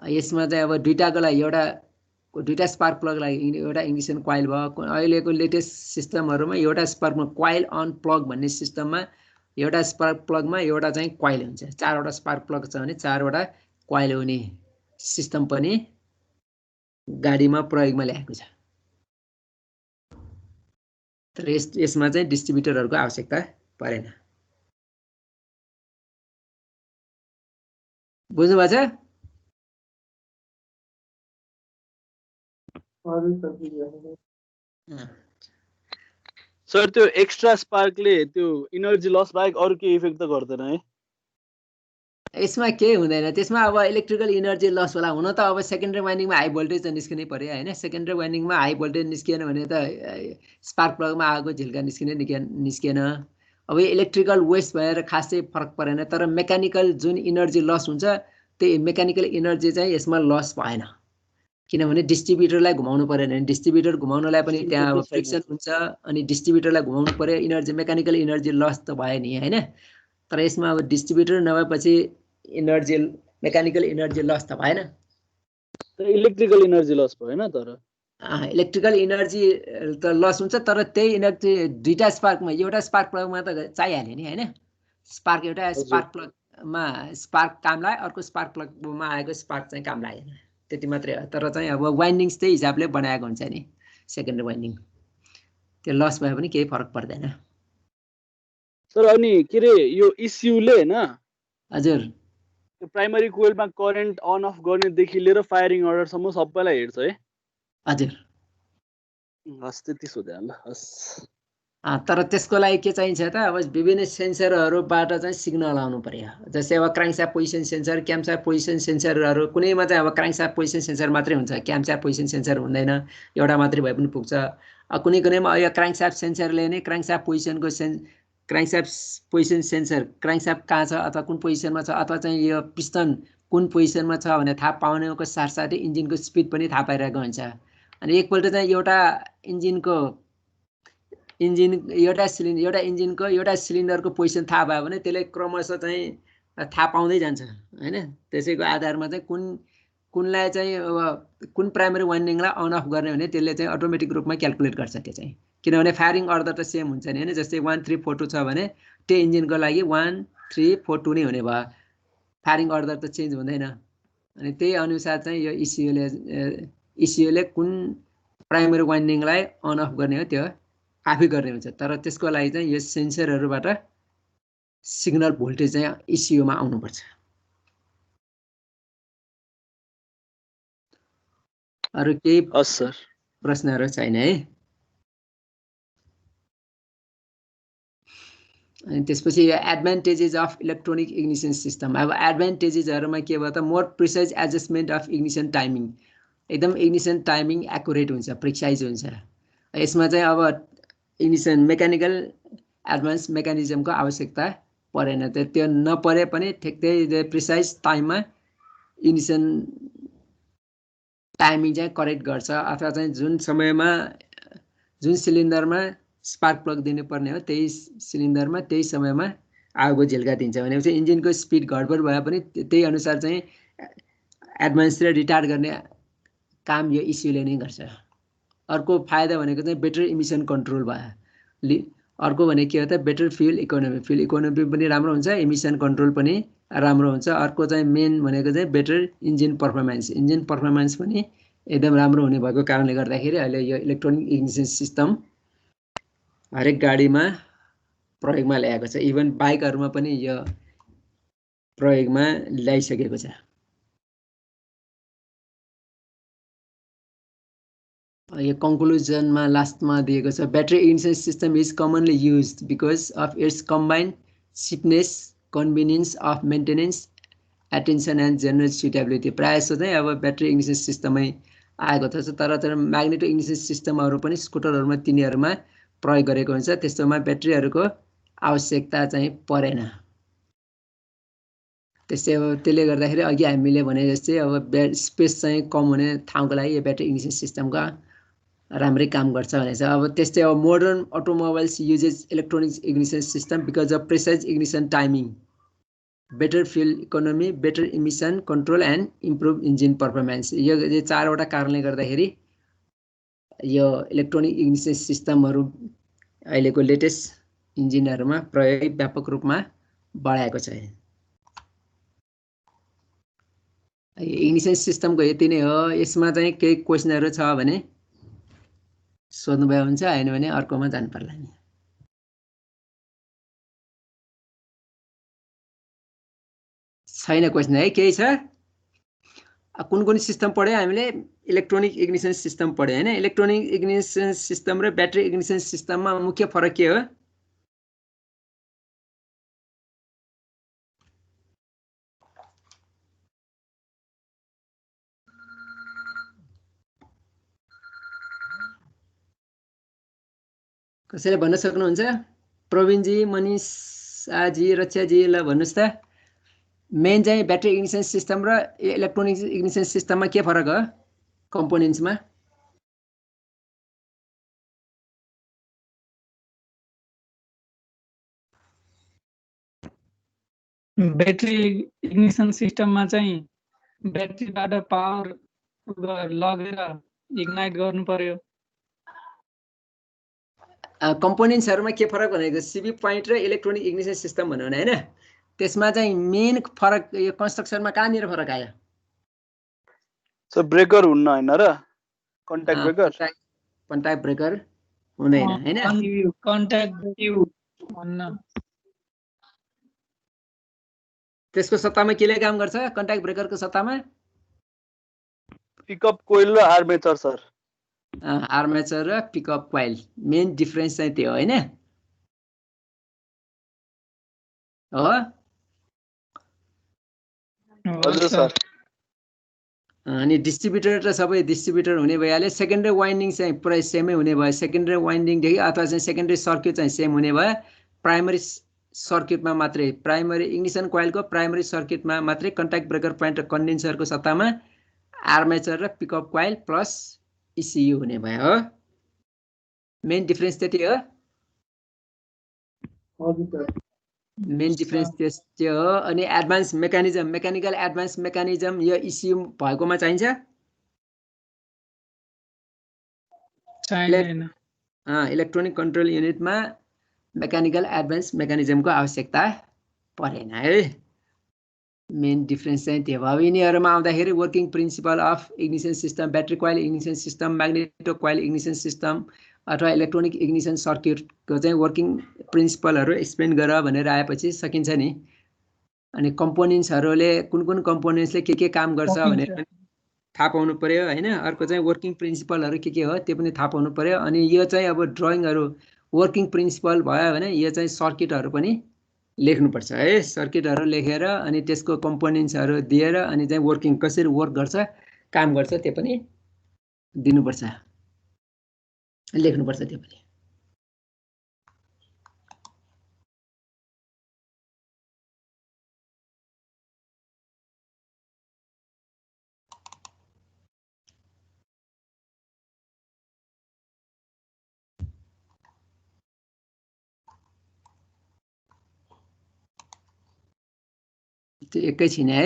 यसमा चाहिँ अब दुईटाको लागि दुईटा स्पार्क प्लगलाई एउटा इग्निसन कोइल भयो। अहिलेको लेटेस्ट सिस्टमहरुमा एउटा स्पार्कमा कोइल अन प्लग भन्ने सिस्टममा एउटा स्पार्क प्लगमा एउटा चाहिँ कोइल हुन्छ। 4 वटा स्पार्क प्लग छ भने 4 वटा कोइल हुने सिस्टम पनि गाडीमा प्रयोगमा ल्याएको छ। तर यसमा चाहिँ डिस्ट्रिब्युटरहरुको आवश्यकता परेन। बुझ्नु भएको छ? सर त्यो एक्स्ट्रा स्पार्कले त्यो इनर्जी लस बाहेक अरु के इफेक्ट त गर्दैन है? यसमा केही हुँदैन। त्यसमा अब इलेक्ट्रिकल इनर्जी लस होला। हुन त अब सेकेन्डरी वाइन्डिङमा हाई भोल्टेज त निस्किनै पर्यो हैन। सेकेन्डरी वाइन्डिङमा हाई भोल्टेज निस्किएन भने त स्पार्क प्लगमा आगो झिल्का निस्किएन। अब इलेक्ट्रिकल वेस्ट भएर खासै फरक परेन। तर मेकानिकल जुन इनर्जी लस हुन्छ त्यही मेकानिकल इनर्जी चाहिँ यसमा लस भएन। किनभने डिस्ट्रिब्युटरलाई घुमाउनु पर्यो भने डिस्ट्रिब्युटर घुमाउनलाई पनि त्यहाँ फ्रिक्सन हुन्छ अनि डिस्ट्रिब्युटरलाई घुमाउनु पर्यो। इनर्जी मेकानिकल इनर्जी लस त भयो नि हैन। तर यसमा अब डिस्ट्रिब्युटर नभएपछि इनर्जी मेकानिकल इनर्जी लस त भएन। तर इलेक्ट्रिकल इनर्जी लस भएन। तर इलेक्ट्रिकल इनर्जी त लस हुन्छ। तर त्यही इनर्जी दुईटा स्पार्कमा एउटा स्पार्क प्लगमा त चाहिहाल्यो नि हैन। स्पार्क एउटा स्पार्क प्लगमा स्पार्क काम लाग्यो, अर्को स्पार्क प्लगमा आएको स्पार्क चाहिँ काम लागेन। त्यति मात्रै हो। तर चाहिँ अब वाइन्डिङ्स त्यही हिसाबले बनाएको हुन्छ नि सेकेन्डरी वाइन्डिङ। त्यो लस भए पनि केही फरक पर्दैन। सर अनि के रे यो इस्युले हैन हजुर त्यो प्राइमरी कोइलमा करेन्ट अन अफ गर्नेदेखि लिएर फायरिङ अर्डरसम्म सबैलाई हेर्छ है? हजुर। हस् त्यति सोधे ल। हस् तर त्यसको लागि के चाहिन्छ त अब विभिन्न सेन्सरहरुबाट चाहिँ सिग्नल आउनु पर्यो। जस्तै अब क्राङ्कशाफ्ट पोजिसन सेन्सर, क्यामशाफ्ट पोजिसन सेन्सरहरु कुनैमा चाहिँ अब क्राङ्कशाफ्ट पोजिसन सेन्सर मात्रै हुन्छ, क्यामशाफ्ट पोजिसन सेन्सर हुँदैन। एउटा मात्रै भए पनि पुग्छ। कुनैमा यो क्राङ्कशाफ्ट सेन्सरले नै क्राङ्कशाफ्ट पोजिसनको क्राङ्कशाफ्ट पोजिसन सेन्सर क्राङ्कशाफ्ट कहाँ छ अथवा कुन पोजिसनमा छ अथवा चाहिँ यो पिस्टन कुन पोजिसनमा छ भने थाहा पाउनेको साथसाथै इन्जिनको स्पिड पनि थाहा पाइरहेको हुन्छ। अनि एकपल्ट चाहिँ एउटा एउटा सिलिन्डरको पोजिसन थाहा भयो भने त्यसले क्रमशः चाहिँ थाहा पाउँदै जान्छ हैन। त्यसैको आधारमा चाहिँ कुनलाई चाहिँ अब कुन प्राइमरी वाइन्डिङलाई अन अफ गर्ने भने त्यसले चाहिँ अटोमेटिक रूपमा क्याल्कुलेट गर्छ त्यो चाहिँ। किनभने फायरिङ अर्डर त सेम हुन्छ नि हैन। जस्तै 1 3 4 2 छ भने त्यो इन्जिनको लागि 1 3 4 2 नै हुने भयो। फायरिङ अर्डर त चेन्ज हुँदैन। अनि त्यही अनुसार चाहिँ यो इसिओले कुन प्राइमरी वाइन्डिङलाई अन अफ गर्ने हो त्यो आफै गर्ने हुन्छ। तर त्यसको लागि चाहिँ यो सेन्सरहरुबाट सिग्नल भोल्टेज चाहिँ इसिओमा आउनुपर्छ। अरु केही हस् सर प्रश्नहरु छैन है? अनि त्यसपछि advantages of electronic ignition system. अब एडभान्टेजेसहरुमा के भयो त more precise adjustment of ignition timing. एकदम इग्निसन टाइमिङ एक्युरेट हुन्छ, प्रिसाइज हुन्छ। यसमा चाहिँ अब इग्निसन मेकानिकल एडभान्स मेकानिजमको आवश्यकता परेन। त्यो नपरे पनि ठिकै प्रिसाइज टाइममा इग्निसन टाइमिङ चाहिँ करेक्ट गर्छ। अथवा चाहिँ जुन समयमा जुन सिलिन्डरमा स्पार्क प्लग दिनुपर्ने हो त्यही सिलिन्डरमा त्यही समयमा आगो झिल्का दिन्छ। भनेपछि इन्जिनको स्पिड गडबड भए पनि त्यही अनुसार चाहिँ एडभान्स र रिटार्ड गर्ने काम यो इस्युले नै गर्छ। अर्को फाइदा भनेको चाहिँ बेटर इमिसन कन्ट्रोल भयो। अर्को भने के हो त better fuel economy. Fuel economy पनि राम्रो हुन्छ, इमिसन कन्ट्रोल पनि राम्रो हुन्छ। अर्को चाहिँ मेन भनेको चाहिँ better engine performance. Engine performance पनि एकदम राम्रो हुने भएको कारणले गर्दाखेरि अहिले यो इलेक्ट्रोनिक इग्निसन सिस्टम हरेक गाडीमा प्रयोगमा ल्याएको छ। इभन बाइकहरुमा पनि यो प्रयोगमा ल्याइसकेको छ। यो कन्क्लुजनमा लास्टमा दिएको छ battery ignition system is commonly used because of its combined cheapness, convenience of maintenance, attention and general suitability. प्रायः जस्तो चाहिँ अब ब्याट्री इग्निसन सिस्टमै आएको छ। तर म्याग्नेटिक इग्निसन सिस्टमहरु पनि स्कुटरहरुमा तिनीहरुमा प्रयोग गरेको हुन्छ। त्यस्तोमा ब्याट्रीहरुको आवश्यकता चाहिँ परेन। त्यसै अब त्यसले गर्दाखेरि अघि हामीले भने जस्तै अब स्पेस चाहिँ कम हुने ठाउँको लागि यो ब्याट्री इग्निसन सिस्टमको राम्रै काम गर्छ भनेछ। अब त्यस्तै अब modern automobiles uses electronic ignition system because of precise ignition timing. Better fuel economy, better emission control and improve engine performance. यो 4वटा कारणले गर्दाखेरि यो इलेक्ट्रोनिक इग्निसन सिस्टमहरू अहिलेको लेटेस्ट इन्जिनहरूमा प्रयोग व्यापक रूपमा बढाएको छ। इग्निसन सिस्टमको यति नै हो। यसमा चाहिँ केही क्वेसनहरू छ भने सोध्नुभयो हुन्छ, होइन भने अर्कोमा जानु पर्ला नि। छैन क्वेसन है? केही छ? कुन कुन सिस्टम पढ्यो हामीले? इलेक्ट्रोनिक इग्निसन सिस्टम पढ्यो होइन? इलेक्ट्रोनिक इग्निसन सिस्टम र ब्याट्री इग्निसन सिस्टममा मुख्य फरक के हो? कसैले भन्न सक्नुहुन्छ? प्रवीणजी, मनिषाजी, रक्षाजी, ल भन्नुहोस् त। मेन चाहिँ ब्याट्री इग्निसन सिस्टम र इलेक्ट्रोनिक इग्निसन सिस्टममा के फरक हो कम्पोनेन्ट्समा? ब्याट्री इग्निसन सिस्टममा चाहिँ ब्याट्रीबाट पावर लगेर इग्नाइट गर्नु पर्यो। कम्पोनेन्ट्सहरूमा के फरक भनेको सिबी पोइन्ट र इलेक्ट्रोनिक इग्निसन सिस्टम भन्नु होइन? त्यसमा चाहिँ मेन फरक यो कन्स्ट्रक्सनमा कहाँनिर फरक आयो? सो ब्रेकर हुन्न होइन र? कन्ट्याक्ट ब्रेकर, कन्ट्याक्ट ब्रेकर हुँदैन होइन? कन्ट्याक्ट भन्न त्यसको सत्तामा केले काम गर्छ? कन्ट्याक्ट ब्रेकरको सत्तामा पिकअप कोइल र आर्मेचर सर। आर्मेचर र पिकअप कोइल। मेन डिफरेन्स चाहिँ त्यो होइन? हो? हजुर सर। अनि डिस्ट्रिब्युटर र सबै डिस्ट्रिब्युटर हुने भइहाल्यो। सेकेन्डरी वाइन्डिङ चाहिँ पुरै सेमै हुने भयो। सेकेन्डरी वाइन्डिङदेखि अथवा चाहिँ सेकेन्डरी सर्किट चाहिँ सेम हुने भयो। प्राइमरी सर्किटमा मात्रै, प्राइमरी इग्निसन कोइलको प्राइमरी सर्किटमा मात्रै कन्ट्याक्ट ब्रेकर पोइन्ट र कन्डेन्सरको सत्तामा आर्मेचर र पिकअप कोइल प्लस इसियु हुने भयो। हो, मेन डिफरेन्स त्यति हो। मेन डिफरेन्स त्यो हो। अनि advance mechanism, mechanical advance mechanism यो इसियु भएकोमा चाहिन्छ? चाहिँदैन। इलेक्ट्रोनिक कन्ट्रोल युनिटमा मेकानिकल एडभान्स मेकानिजमको आवश्यकता परेन है। मेन डिफरेन्स चाहिँ त्यो भयो। यिनीहरूमा आउँदाखेरि working principle of ignition system, battery coil ignition system, magneto coil ignition system अथवा इलेक्ट्रोनिक इग्निसन सर्किटको चाहिँ वर्किङ प्रिन्सिपलहरू एक्सप्लेन गर भनेर आएपछि सकिन्छ नि। अनि कम्पोनेन्ट्सहरूले कुन कुन कम्पोनेन्ट्सले के काम गर्छ भनेर थाहा पाउनु पर्यो होइन? अर्को चाहिँ वर्किङ प्रिन्सिपलहरू के हो त्यो पनि थाहा पाउनु पर्यो। अनि यो चाहिँ अब ड्रइङहरू वर्किङ प्रिन्सिपल भयो भने यो चाहिँ सर्किटहरू पनि लेख्नुपर्छ है। सर्किटहरू लेखेर अनि त्यसको कम्पोनेन्ट्सहरू दिएर अनि चाहिँ वर्किङ कसरी वर्क गर्छ, काम गर्छ त्यो पनि दिनुपर्छ, लेख्नुपर्छ त्यो पनि। त्यो एकैछिन है।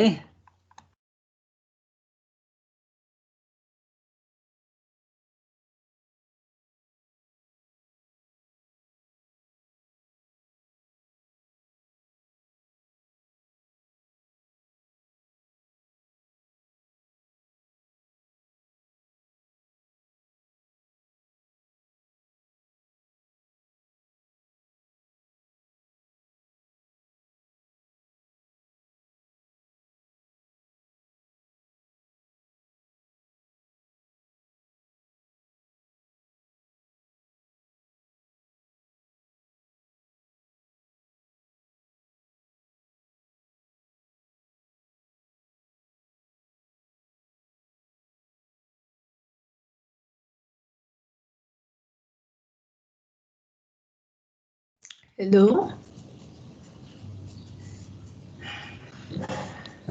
हेलो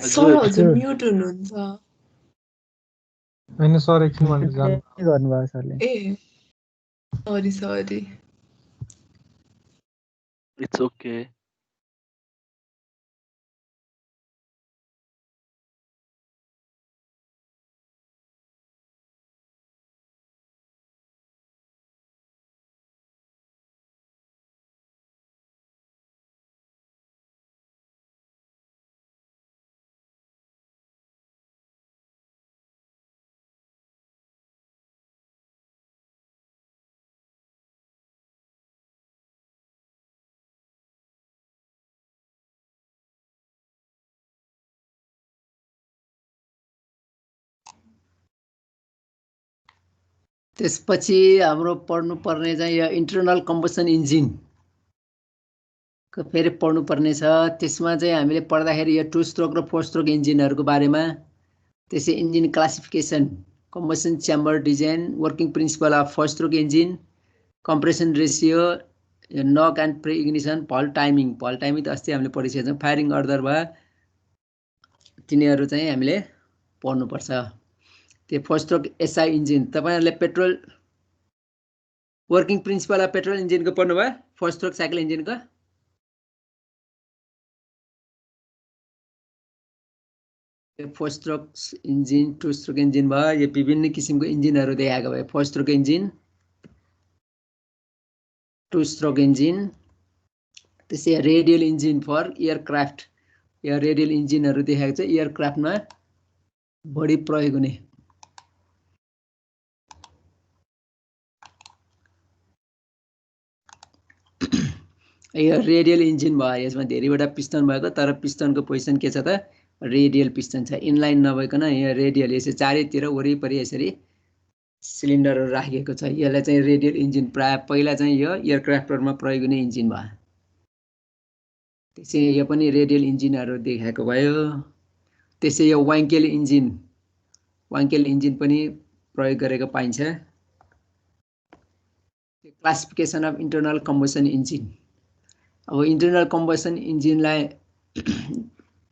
सर, हजुर म्युट हुनुहुन्छ। होइन सर, एकछिन भनेर जानु गर्नुभयो सरले। ए सरी। It's okay. त्यसपछि हाम्रो पढ्नुपर्ने चाहिँ यो इन्टरनल कम्बसन इन्जिन को फेरि पढ्नुपर्ने छ। त्यसमा चाहिँ हामीले पढ्दाखेरि यो 2 स्ट्रोक र 4 स्ट्रोक इन्जिनहरूको बारेमा, त्यसै engine classification, combustion chamber design, working principle of 4 stroke engine, compression ratio, knock and pre ignition, valve timing त अस्ति हामीले पढिसकेका छौँ, फायरिङ अर्डर भयो, तिनीहरू चाहिँ हामीले पढ्नुपर्छ। त्यो 4 स्ट्रोक एसआई इन्जिन तपाईँहरूले petrol working principle of petrol इन्जिनको पढ्नुभयो, 4 स्ट्रोक साइकल इन्जिनको? यो 4 स्ट्रोक इन्जिन, 2 स्ट्रोक इन्जिन भयो, यो विभिन्न किसिमको इन्जिनहरू देखाएको भयो। 4 स्ट्रोक इन्जिन, 2 स्ट्रोक इन्जिन, त्यसै रेडियल इन्जिन फर एयरक्राफ्ट, यो रेडियल इन्जिनहरू देखाएको छ एयरक्राफ्टमा बढी प्रयोग हुने। यो रेडियल इन्जिन भयो, यसमा धेरैवटा पिस्टन भएको, तर पिस्टनको पोजिसन के छ त रेडियल पिस्टन छ, इनलाइन नभइकन यहाँ रेडियल, यसरी चारैतिर वरिपरि यसरी सिलिन्डरहरू राखिएको छ। यसलाई चाहिँ रेडियल इन्जिन प्राय पहिला चाहिँ यो एयरक्राफ्टहरूमा प्रयोग हुने इन्जिन भयो। त्यसै यो पनि रेडियल इन्जिनहरू देखाएको भयो। त्यसै यो वाङ्केल इन्जिन पनि प्रयोग गरेको पाइन्छ। Classification of internal combustion engine, अब इन्टरनल कम्बसन इन्जिनलाई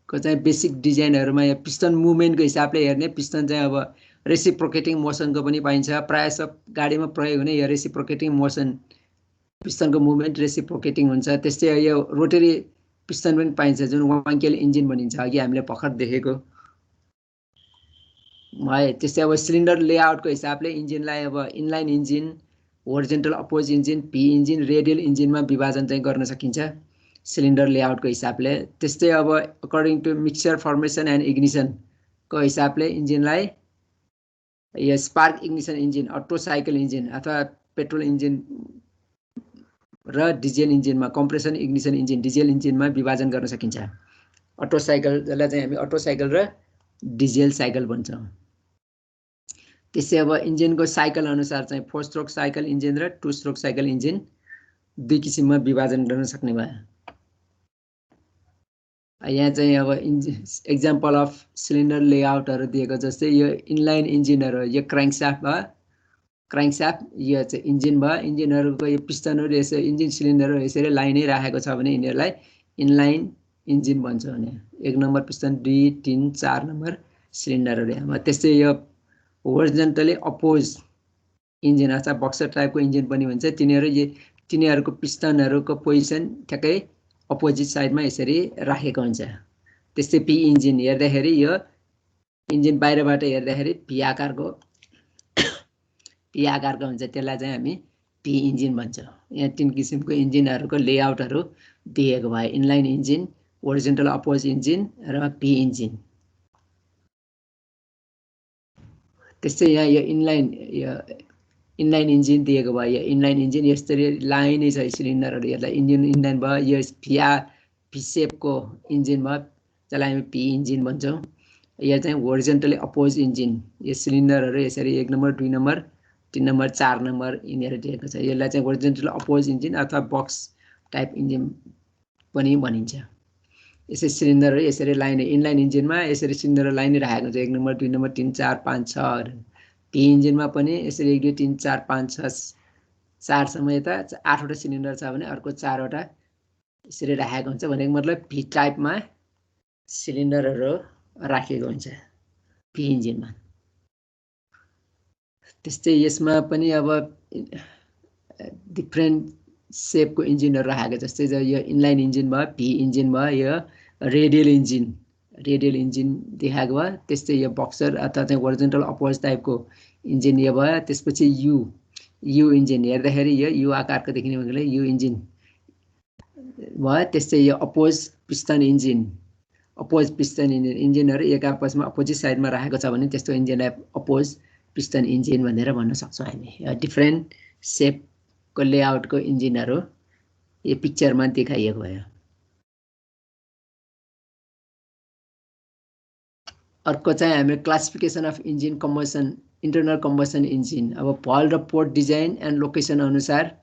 को चाहिँ बेसिक डिजाइनहरूमा यो पिस्टन मुभमेन्टको हिसाबले हेर्ने, पिस्टन चाहिँ अब रेसिप्रोकेटिङ मोसनको पनि पाइन्छ। प्रायः सब गाडीमा प्रयोग हुने यो रेसिप्रोकेटिङ मोसन, पिस्टनको मुभमेन्ट रेसिप्रोकेटिङ हुन्छ। त्यस्तै यो रोटरी पिस्टन पनि पाइन्छ जुन वाङ्केल इन्जिन भनिन्छ, अघि हामीले भर्खर देखेको है। त्यस्तै अब सिलिन्डर लेआउटको हिसाबले इन्जिनलाई अब inline engine, horizontal opposed engine, P engine, radial इन्जिनमा विभाजन चाहिँ गर्न सकिन्छ सिलिन्डर लेआउटको हिसाबले। त्यस्तै अब according to mixture formation and इग्निसनको हिसाबले इन्जिनलाई यो spark ignition engine, auto cycle engine अथवा पेट्रोल इन्जिन र डिजेल इन्जिनमा, कम्प्रेसन इग्निसन इन्जिन डिजेल इन्जिनमा विभाजन गर्न सकिन्छ। अटो साइकल, जसलाई चाहिँ हामी अटो साइकल र डिजेल साइकल भन्छौँ। त्यसै अब इन्जिनको साइकल अनुसार चाहिँ 4 स्ट्रोक साइकल इन्जिन र 2 स्ट्रोक साइकल इन्जिन दुई किसिममा विभाजन गर्न सक्ने भयो। यहाँ चाहिँ अब एक्जाम्पल अफ सिलिन्डर लेआउटहरू दिएको, जस्तै यो इनलाइन इन्जिनहरू, यो क्राङ्कशाफ्ट भयो, क्राङ्कशाफ्ट यो चाहिँ इन्जिन भयो। इन्जिनहरूको यो पिस्टनहरू यसरी इन्जिन सिलिन्डरहरू यसरी लाइनै राखेको छ भने यिनीहरूलाई इनलाइन इन्जिन भन्छ भने 1 नम्बर पिस्टन, 2, 3, 4 नम्बर सिलिन्डरहरू यहाँ। त्यस्तै यो होरिजेन्टली अपोज इन्जिन अथवा बक्सर टाइपको इन्जिन पनि हुन्छ, तिनीहरूको पिस्टनहरूको पोजिसन ठ्याक्कै अपोजिट साइडमा यसरी राखेको हुन्छ। त्यस्तै पी इन्जिन हेर्दाखेरि यो इन्जिन बाहिरबाट हेर्दाखेरि पी आकारको हुन्छ, त्यसलाई चाहिँ हामी पी इन्जिन भन्छौँ। यहाँ 3 किसिमको इन्जिनहरूको लेआउटहरू दिएको भयो, inline engine, horizontal opposed engine र पी इन्जिन। त्यस्तै यहाँ यो इनलाइन इन्जिन दिएको भयो, यो इनलाइन इन्जिन यसरी लाइनै छ सिलिन्डरहरू, यसलाई इन्जिन इनलाइन भयो। यो पी सेपको इन्जिन भयो, जसलाई हामी पी इन्जिन भन्छौँ। यो चाहिँ होरिजेन्टली अपोज इन्जिन, यो सिलिन्डरहरू यसरी 1 नम्बर, 2 नम्बर, 3 नम्बर, 4 नम्बर यिनीहरू दिएको छ। यसलाई चाहिँ होरिजेन्टली अपोज इन्जिन अथवा बक्स टाइप इन्जिन पनि भनिन्छ। यसरी सिलिन्डरहरू यसरी लाइनै, इनलाइन इन्जिनमा यसरी सिलिन्डर लाइनै राखेको हुन्छ, 1 नम्बर, 2 नम्बर, 3, 4, 5, 6। पी इन्जिनमा पनि यसरी 1, 2, 3, 4, 5, 6, 4सम्म यता 8वटा सिलिन्डर छ भने अर्को 4वटा यसरी राखेको हुन्छ, भनेको मतलब पी टाइपमा सिलिन्डरहरू राखेको हुन्छ पी इन्जिनमा। त्यस्तै यसमा पनि अब डिफ्रेन्ट सेपको इन्जिनहरू राखेको, जस्तै यो इनलाइन इन्जिन भयो, पी इन्जिन भयो, यो रेडियल इन्जिन देखाएको भयो। त्यस्तै यो बक्सर अथवा चाहिँ होरिजेन्टल अपोज टाइपको इन्जिन यो भयो। त्यसपछि यु इन्जिन हेर्दाखेरि यो यु आकारको देखिने भनेको यु इन्जिन भयो। त्यस्तै यो अपोज पिस्टन इन्जिनहरू एक आपसमा अपोजिट साइडमा राखेको छ भने त्यस्तो इन्जिनलाई अपोज पिस्टन इन्जिन भनेर भन्न सक्छौँ हामी। डिफ्रेन्ट सेपको लेआउटको इन्जिनहरू यो पिक्चरमा देखाइएको भयो। अर्को चाहिँ हामीले classification of engine combustion internal combustion engine. अब भल र पोर्ट डिजाइन एन्ड लोकेसन अनुसार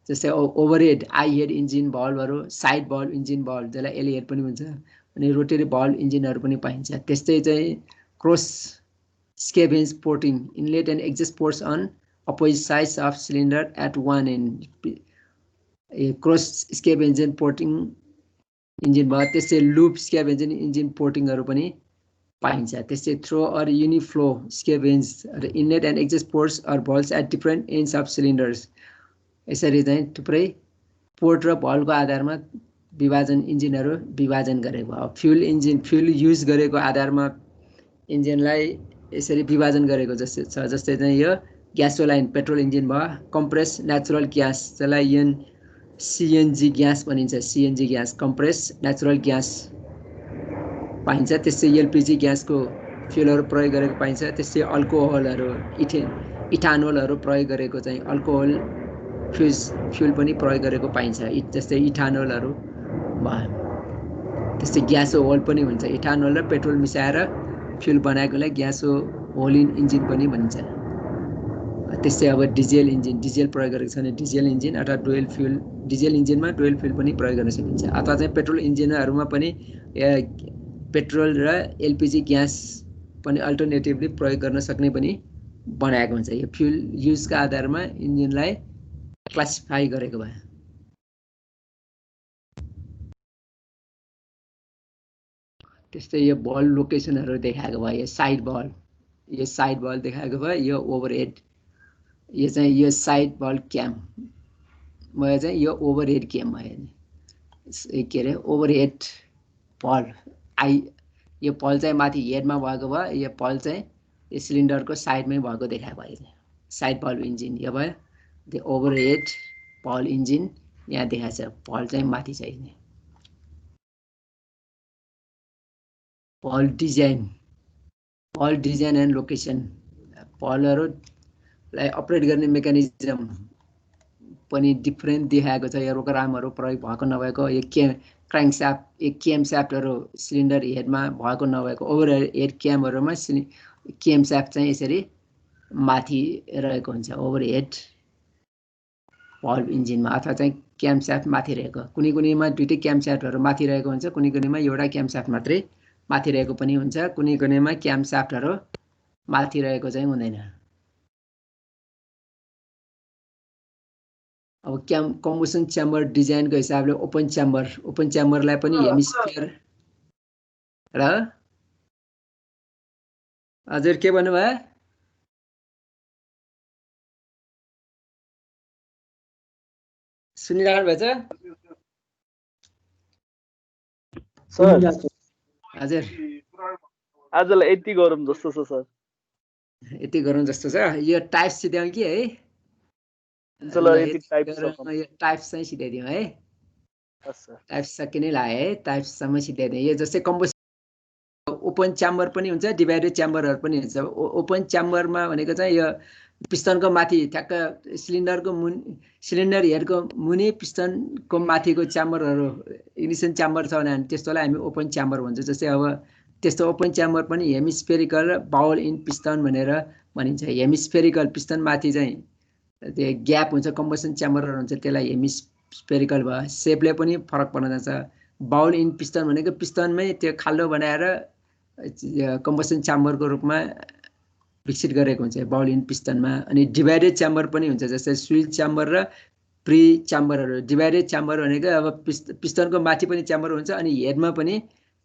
जस्तै ओभरहेड आई हेड इन्जिन भल्भहरू, साइड भल्भ इन्जिन भल्भ जसलाई एल हेड पनि भन्छ, अनि रोटरी भल्भ इन्जिनहरू पनि पाइन्छ। त्यस्तै चाहिँ cross scavenge porting inlet and exhaust ports on opposite sides of cylinder at one end cross scavenging porting engine भयो। त्यस्तै लुप स्केभेन्जन इन्जिन पोर्टिङहरू पनि पाइन्छ। त्यस्तै थ्रो अर युनिफ्लो स्केभेन्ज र inlet and exhaust ports or valves at different ends of cylinders. यसरी चाहिँ थुप्रै पोर्ट र भल्भको आधारमा विभाजन इन्जिनहरू विभाजन गरेको। अब फ्युल इन्जिन फ्युल युज गरेको आधारमा इन्जिनलाई यसरी विभाजन गरेको जस्तै छ। जस्तै चाहिँ यो ग्यासोलाइन पेट्रोल इन्जिन भयो, कम्प्रेस नेचुरल ग्यास जसलाई सिएनजी ग्यास भनिन्छ, CNG gas compress natural gas पाइन्छ। त्यस्तै एलपिजी ग्यासको फ्युलहरू प्रयोग गरेको पाइन्छ। त्यस्तै अल्कोहलहरू इथानोलहरू प्रयोग गरेको चाहिँ अल्कोहल फ्युल पनि प्रयोग गरेको पाइन्छ, जस्तै इथानोलहरू भयो। त्यस्तै ग्यासो होल पनि हुन्छ, इथानोल र पेट्रोल मिसाएर फ्युल बनाएकोलाई ग्यासो होल इन्जिन पनि भनिन्छ। त्यस्तै अब डिजेल इन्जिन डिजेल प्रयोग गरेको छ भने डिजेल इन्जिन अथवा डुएल फ्युल, डिजेल इन्जिनमा डुएल फ्युल पनि प्रयोग गर्न सकिन्छ। अथवा चाहिँ पेट्रोल इन्जिनहरूमा पनि पेट्रोल र एलपिजी ग्यास पनि अल्टरनेटिभली प्रयोग गर्न सक्ने पनि बनाएको हुन्छ। यो फ्युल युजका आधारमा इन्जिनलाई क्लासिफाई गरेको भयो। त्यस्तै यो बल्ब लोकेसनहरू देखाएको भयो। यो साइड बल्ब देखाएको भयो। यो ओभरहेड यो चाहिँ यो साइड बल्ब क्याम भयो चाहिँ यो ओभरहेड क्याम भयो। के अरे ओभरहेड बल्ब यो पल चाहिँ माथि हेडमा भएको भयो, यो पल चाहिँ यो सिलिन्डरको साइडमै भएको देखाएको भयो। साइड बल्ब इन्जिन यो भयो। त्यो ओभरहेड पल इन्जिन यहाँ देखाएको छ, पल चाहिँ माथि चाहिने। पल डिजाइन एन्ड लोकेसन, पलहरूलाई अपरेट गर्ने मेकानिजम पनि डिफ्रेन्ट देखाएको छ। यो रोकरामहरू प्रयोग भएको नभएको, यो क्राङ्कस्याफ्ट क्यामस्याफ्टहरू सिलिन्डर हेडमा भएको नभएको, ओभरहेड क्यामहरूमा क्यामस्याफ्ट चाहिँ यसरी माथि रहेको हुन्छ ओभरहेड बल्ब इन्जिनमा, अथवा चाहिँ क्यामस्याफ्ट माथि रहेको। कुनैमा दुईटै क्यामस्याफ्टहरू माथि रहेको हुन्छ, कुनैमा एउटा क्यामस्याफ्ट मात्रै माथि रहेको पनि हुन्छ, कुनैमा क्यामस्याफ्टहरू माथि रहेको चाहिँ हुँदैन। अब कम्बसन च्याम्बर डिजाइनको हिसाबले ओपन च्याम्बरलाई पनि हेमिस्फियर र हजुर के भन्नुभयो? सुनिरहनु भएछ? हजुर आजलाई यति गरौँ जस्तो छ सर। यति गरौँ जस्तो छ। यो टाइप्स सिध्याउँ कि है? टाइप्स चाहिँ सिधाइदिउँ है। टाइप्स सकि नै लाग्यो है, टाइप्ससम्म सिधाइदिउँ। यो जस्तै कम्पोजिसन ओपन च्याम्बर पनि हुन्छ, डिभाइडेड च्याम्बरहरू पनि हुन्छ। ओपन च्याम्बरमा भनेको चाहिँ यो पिस्टनको माथि ठ्याक्क सिलिन्डर हेडको मुनि पिस्टनको माथिको च्याम्बरहरू इग्निसन च्याम्बर छ भने त्यस्तोलाई हामी ओपन च्याम्बर भन्छौँ। जस्तै अब त्यस्तो ओपन च्याम्बर पनि हेमिस्फेरिकल र बाउल इन पिस्टन भनेर भनिन्छ। हेमिस्फेरिकल पिस्टन माथि चाहिँ त्यो ग्याप हुन्छ, कम्बसन च्याम्बरहरू हुन्छ, त्यसलाई हेमिस्फेरिकल भयो। सेपले पनि फरक पर्न जान्छ। बाउल इन पिस्टन भनेको पिस्टनमै त्यो खाल्डो बनाएर कम्बसन च्याम्बरको रूपमा विकसित गरेको हुन्छ बाउल इन पिस्टनमा। अनि डिभाइडेड च्याम्बर पनि हुन्छ, जस्तै स्विच च्याम्बर र प्री च्याम्बरहरू। डिभाइडेड च्याम्बर भनेको अब पिस्टनको माथि पनि च्याम्बर हुन्छ अनि हेडमा पनि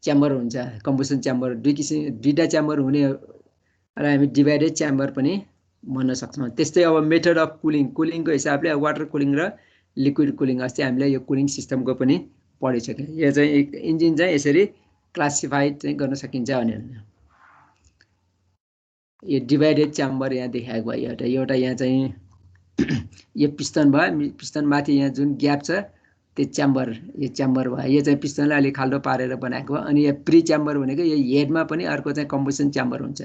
च्याम्बर हुन्छ। कम्बसन च्याम्बर दुईटा च्याम्बर हुनेलाई हामी डिभाइडेड च्याम्बर पनि भन्न सक्छौँ। त्यस्तै अब मेथड अफ कुलिङको हिसाबले वाटर कुलिङ र लिक्विड कुलिङ, अस्ति हामीले यो कुलिङ सिस्टमको पनि पढिसक्यौँ। यो चाहिँ इन्जिन चाहिँ यसरी क्लासिफाइड चाहिँ गर्न सकिन्छ भनेर। यो डिभाइडेड च्याम्बर यहाँ देखाएको भयो। एउटा यहाँ चाहिँ यो पिस्टन भयो, पिस्टन माथि यहाँ जुन ग्याप छ त्यो च्याम्बर, यो च्याम्बर भयो। यो चाहिँ पिस्टनलाई अलिक खाल्डो पारेर बनाएको भयो। अनि यो प्री च्याम्बर भनेको यो हेडमा पनि अर्को चाहिँ कम्बसन च्याम्बर हुन्छ।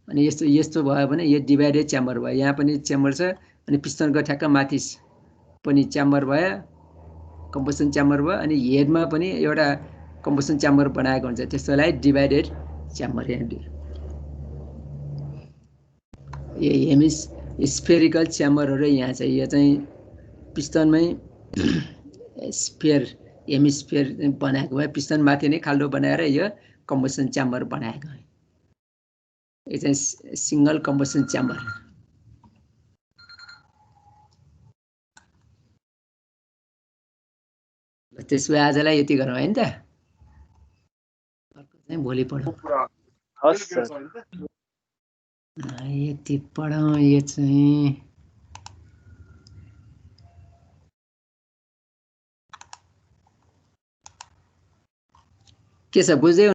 अनि यस्तो भयो भने यो डिभाइडेड च्याम्बर भयो। यहाँ पनि च्याम्बर छ अनि पिस्टनको ठ्याक्क माथि पनि च्याम्बर भयो, कम्बसन च्याम्बर भयो। अनि हेडमा पनि एउटा कम्बसन च्याम्बर बनाएको हुन्छ, त्यस्तोलाई डिभाइडेड च्याम्बर। यो स्फेरिकल च्याम्बरहरू यहाँ चाहिँ यो चाहिँ पिस्टनमै स्फियर हेमिस्फियर बनाएको भए पिस्टन माथि नै खाल्डो बनाएर यो कम्बसन च्याम्बर बनाएको है। यो चाहिँ सिंगल कम्बसन च्याम्बर। त्यसो भए आजलाई यति गरौँ है त, अर्को चाहिँ भोलि पढौँ। हस् सर। यति पढौँ। यो चाहिँ के छ बुझ्दै